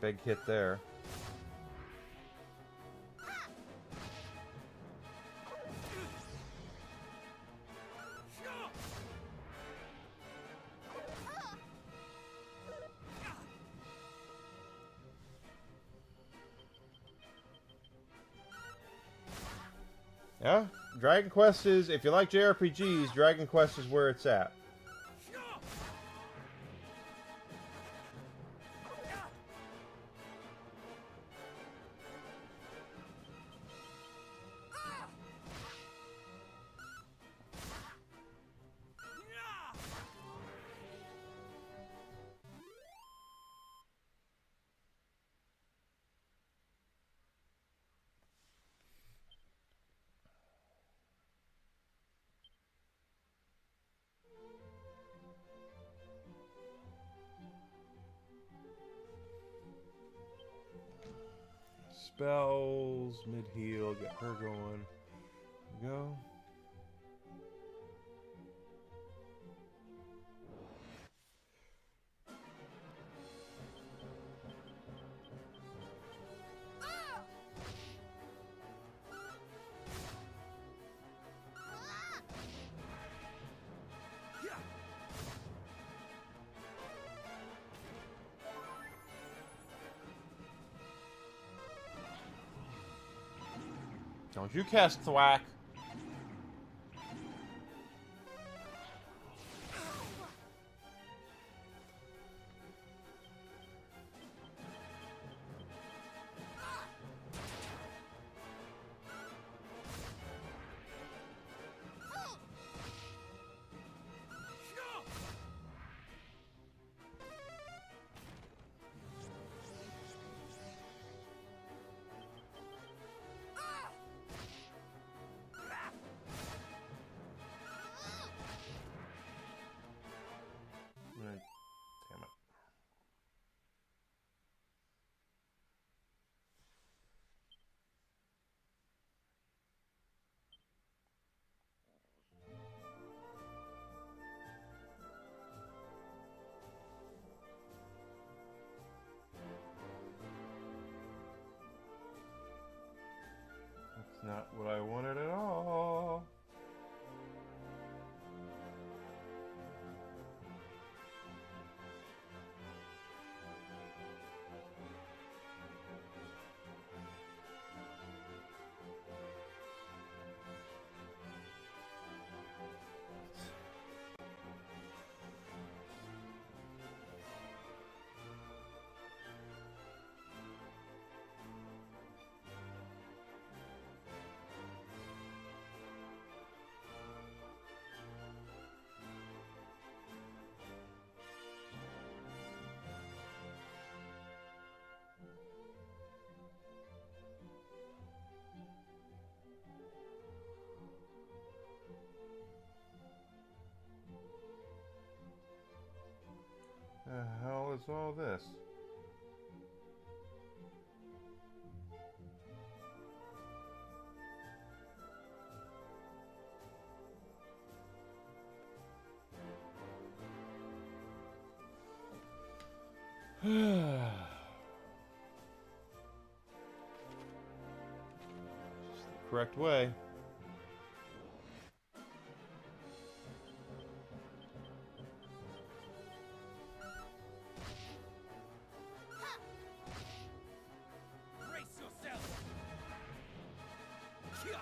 Big hit there. Yeah, Dragon Quest is, if you like JRPGs, Dragon Quest is where it's at. Spells, mid-heal, get her going. Go. Don't you cast thwack. hell is all this? The correct way. Brace yourself! Kia!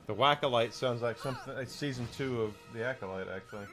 The Whack-A-Lite sounds like something like season 2 of the Acolyte, actually.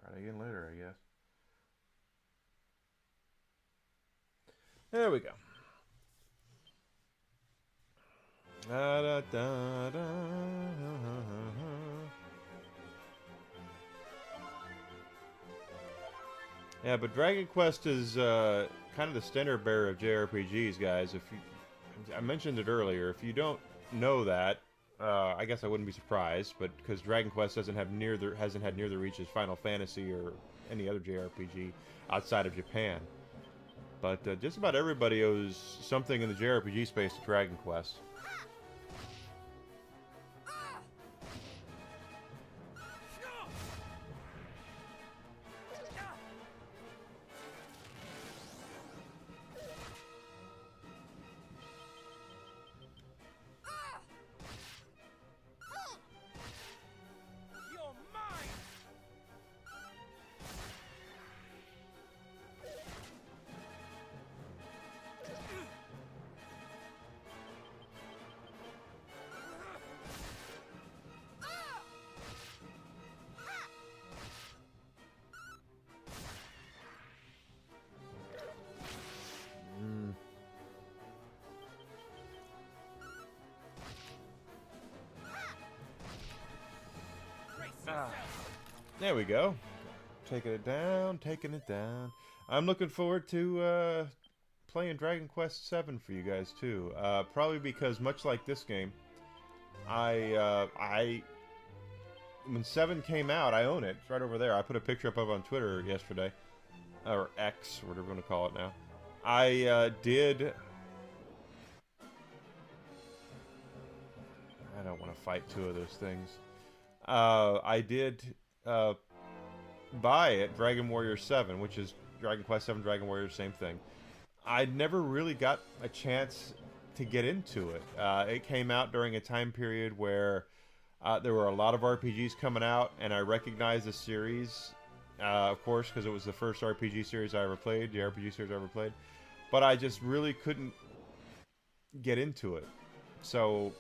Try it again later, I guess. There we go. Da, da, da, da. Yeah, but Dragon Quest is kind of the standard bearer of JRPGs, guys. If you, I mentioned it earlier, if you don't know that, I guess I wouldn't be surprised. But because Dragon Quest hasn't had near the reach as Final Fantasy or any other JRPG outside of Japan. But just about everybody owes something in the JRPG space to Dragon Quest. There we go. Taking it down, taking it down. I'm looking forward to playing Dragon Quest VII for you guys too. Probably because much like this game, I when 7 came out, I own it. It's right over there. I put a picture up of it on Twitter yesterday, or X, whatever you want to call it now. I did. I don't want to fight two of those things. I did buy it, Dragon Warrior 7, which is Dragon Quest 7, Dragon Warrior, same thing. I never really got a chance to get into it. It came out during a time period where there were a lot of RPGs coming out, and I recognized the series, of course, because it was the first RPG series I ever played, the RPG series I ever played. But I just really couldn't get into it. So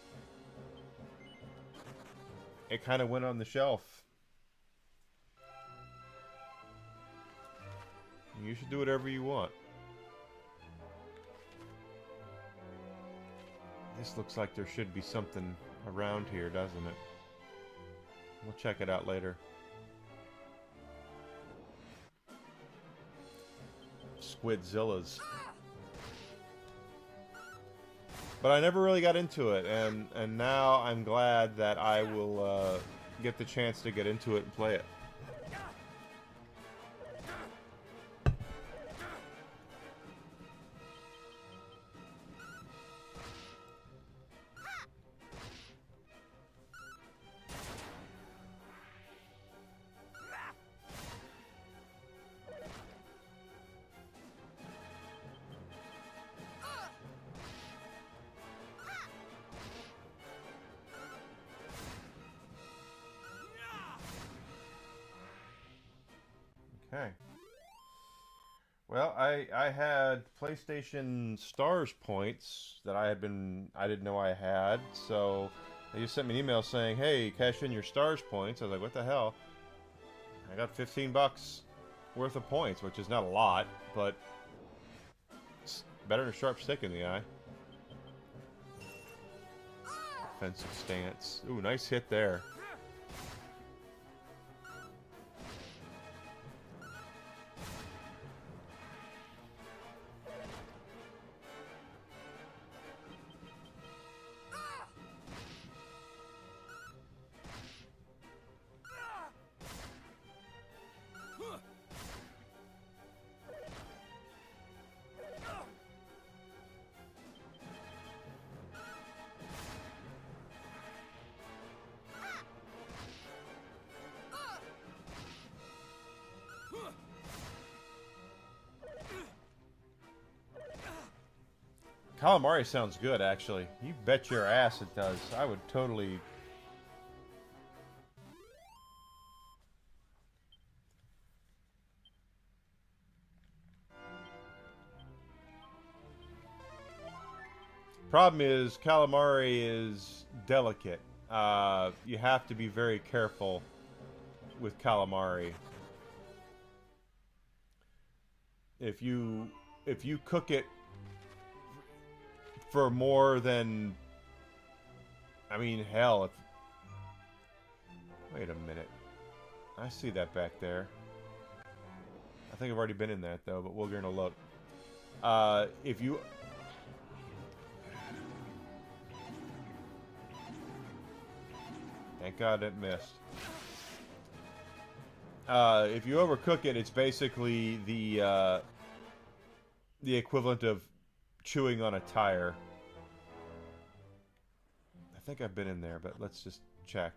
it kind of went on the shelf. You should do whatever you want. This looks like there should be something around here, doesn't it? We'll check it out later. Squidzillas. But I never really got into it, and now I'm glad that I will get the chance to get into it and play it. Okay. Well, I had PlayStation Stars points that I didn't know I had, so they just sent me an email saying, "Hey, cash in your Stars points." I was like, "What the hell?" I got 15 bucks worth of points, which is not a lot, but it's better than a sharp stick in the eye. Defensive stance. Ooh, nice hit there. Calamari sounds good, actually. You bet your ass it does. I would totally... Problem is, calamari is delicate. You have to be very careful with calamari. If you cook it for more than, I mean, hell, if... Wait a minute. I see that back there. I think I've already been in that, though, but we're gonna look. If you... Thank God it missed. If you overcook it, it's basically the equivalent of chewing on a tire. I think I've been in there, but let's just check.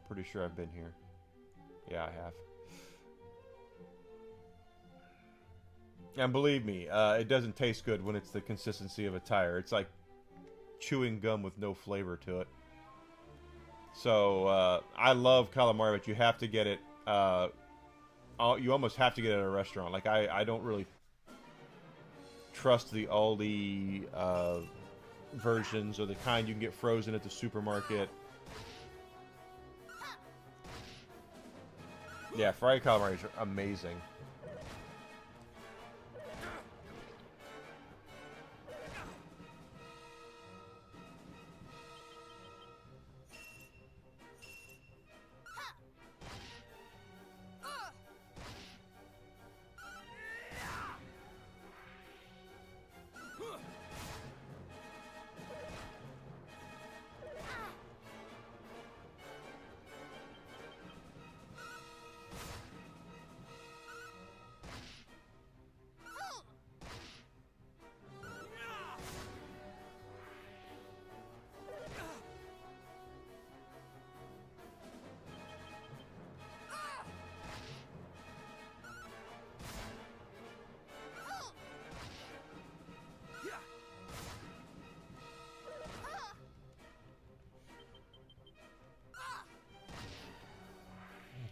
Pretty sure I've been here. Yeah, I have. And believe me, it doesn't taste good when it's the consistency of a tire. It's like chewing gum with no flavor to it. So, I love calamari, but you have to get it, you almost have to get it at a restaurant. Like, I don't really trust the Aldi versions or the kind you can get frozen at the supermarket. Yeah, fried calamari are amazing.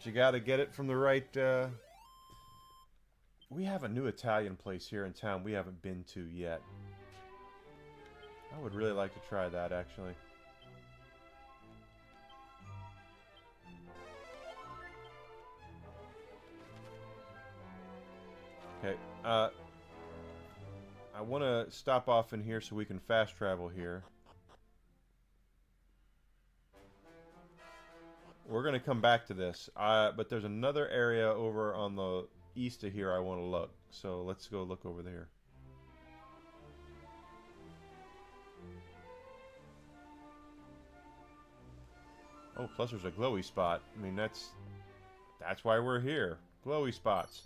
You gotta get it from the right, We have a new Italian place here in town we haven't been to yet. I would really like to try that, actually. Okay, I want to stop off in here so we can fast travel here. we're gonna come back to this. But there's another area over on the east of here I want to look. So let's go look over there. Oh, plus there's a glowy spot. I mean, that's why we're here. Glowy spots.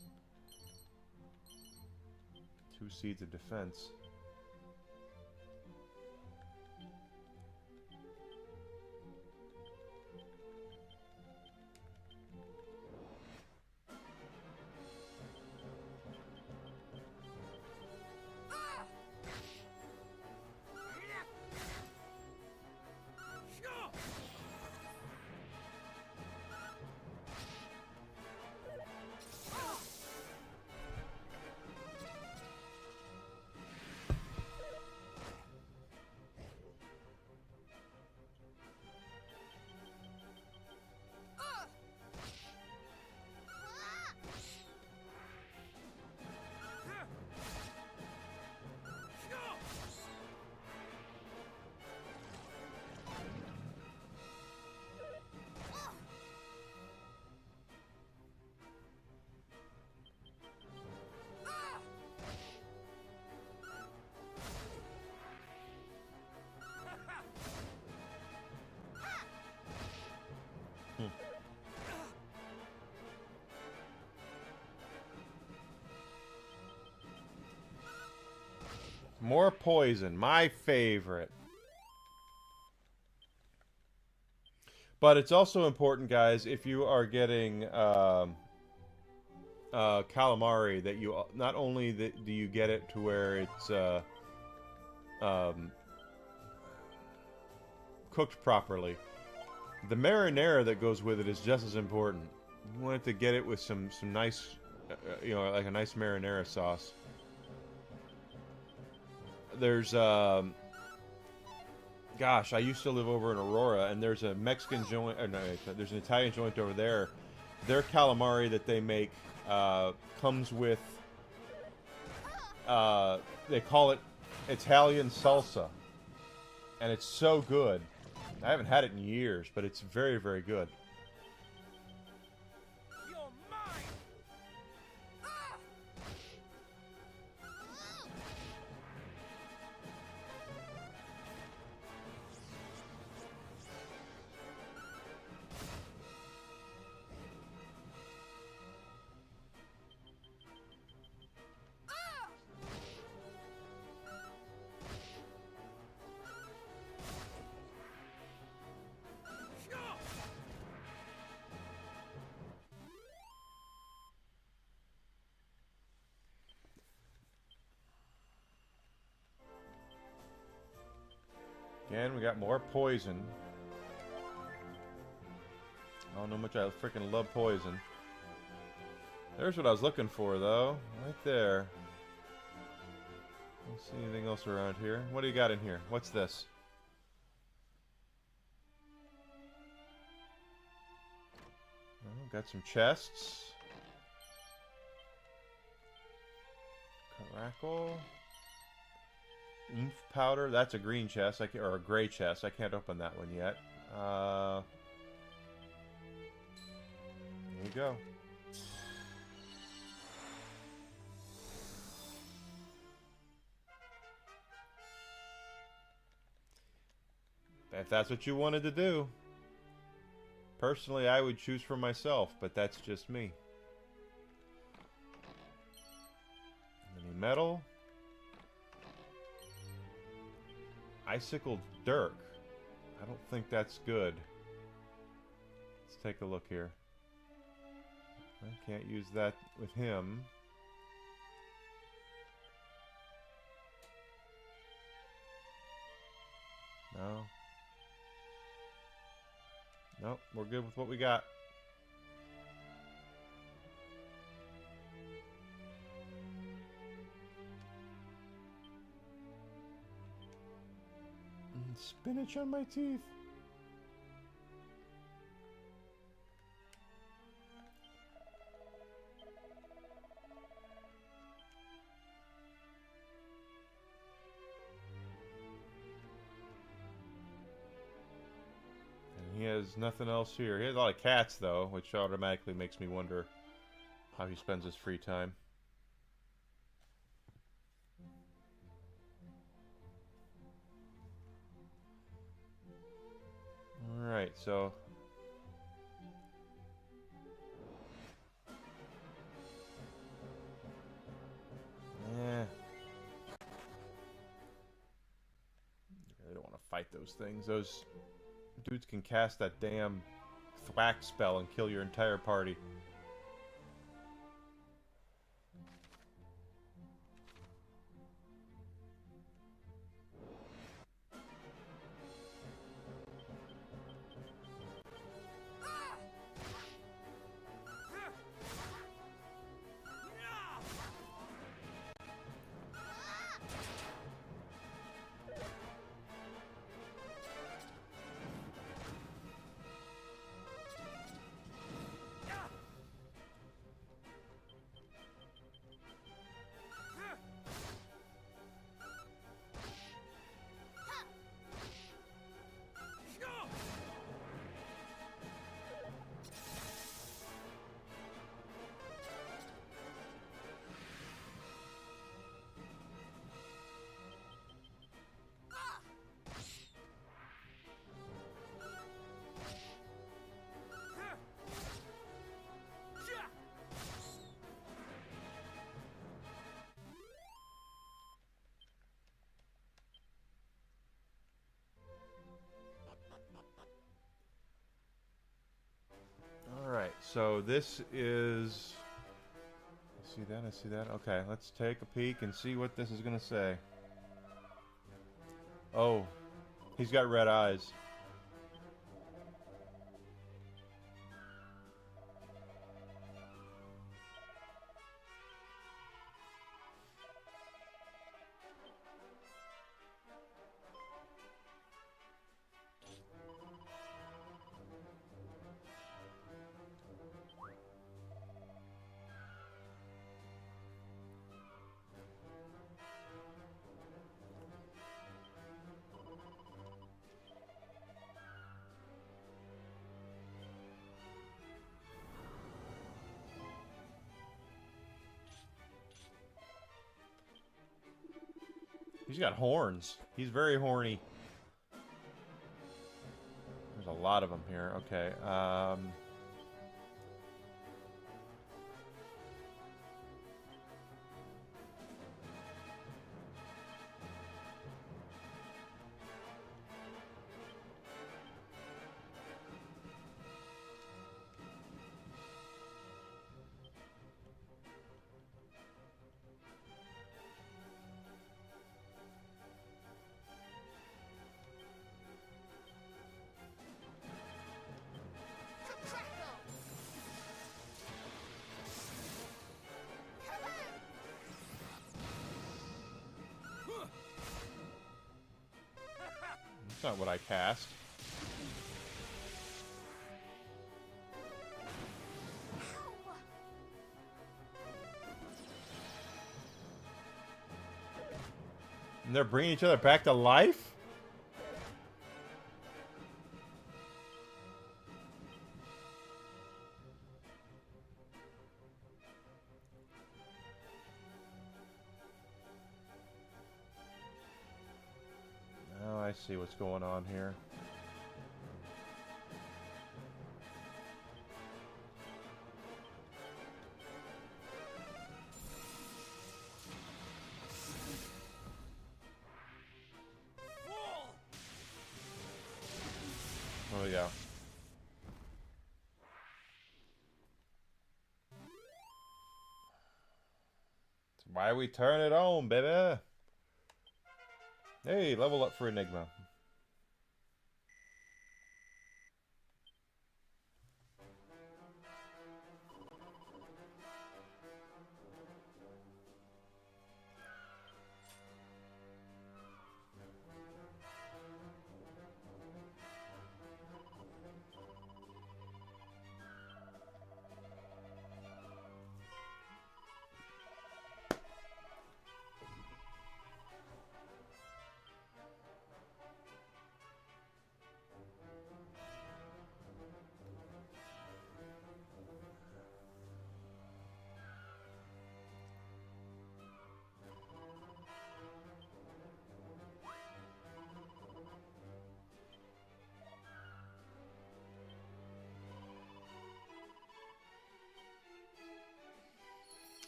2 seeds of defense. More poison, my favorite. But it's also important, guys, if you are getting calamari, that you not only do you get it to where it's cooked properly, the marinara that goes with it is just as important. You want it to get it with some nice, you know, like a nice marinara sauce. There's gosh, I used to live over in Aurora, and there's a Mexican joint, no, there's an Italian joint over there. Their calamari that they make comes with, they call it Italian salsa, and it's so good. I haven't had it in years, but it's very, very good. Again, we got more poison. I don't know how much I freaking love poison. There's what I was looking for, though. Right there. Don't see anything else around here. What do you got in here? What's this? Oh, got some chests. Caracal. Oomph powder. That's a green chest, or a gray chest. I can't open that one yet. There you go. If that's what you wanted to do. Personally, I would choose for myself, but that's just me. Any metal? Icicled dirk. I don't think that's good. Let's take a look here. I can't use that with him. No. Nope, we're good with what we got. Spinach on my teeth. And he has nothing else here. He has a lot of cats, though, which automatically makes me wonder how he spends his free time. Alright, so... yeah. I don't want to fight those things. Those dudes can cast that damn thwack spell and kill your entire party. Alright, so this is... I see that, I see that. Okay, let's take a peek and see what this is going to say. Oh, he's got red eyes. He's got horns. He's very horny. There's a lot of them here. Okay. That's not what I cast. And they're bringing each other back to life? Oh, I see what's going on here. There we go. That's why we turn it on, baby. Hey, level up for Enigma.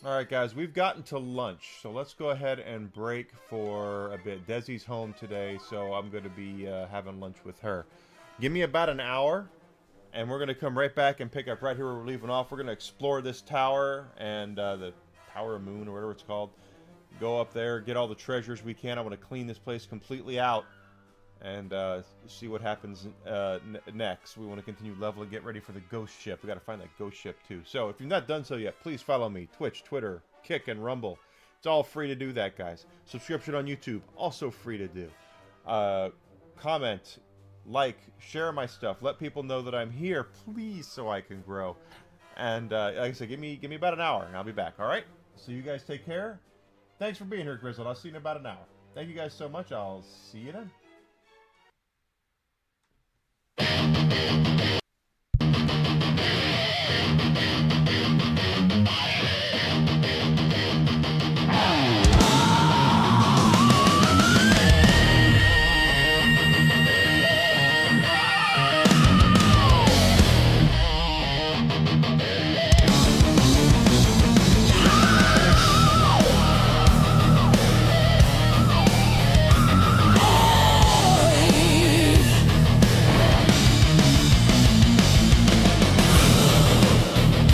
Alright guys, we've gotten to lunch, so let's go ahead and break for a bit. Desi's home today, so I'm going to be having lunch with her. Give me about an hour, and we're going to come right back and pick up right here where we're leaving off. We're going to explore this tower, and the Tower Moon, or whatever it's called. Go up there, get all the treasures we can. I want to clean this place completely out, and see what happens next. We want to continue leveling, get ready for the ghost ship. We got to find that ghost ship too. So if you've not done so yet, please follow me. Twitch, Twitter, Kick, and Rumble. It's all free to do that, guys. Subscription on YouTube, also free to do. Comment, like, share my stuff. Let people know that I'm here, please, so I can grow. And like I said, give me about an hour, and I'll be back. All right. So you guys take care. Thanks for being here, Grizzled. I'll see you in about an hour. Thank you guys so much. I'll see you then.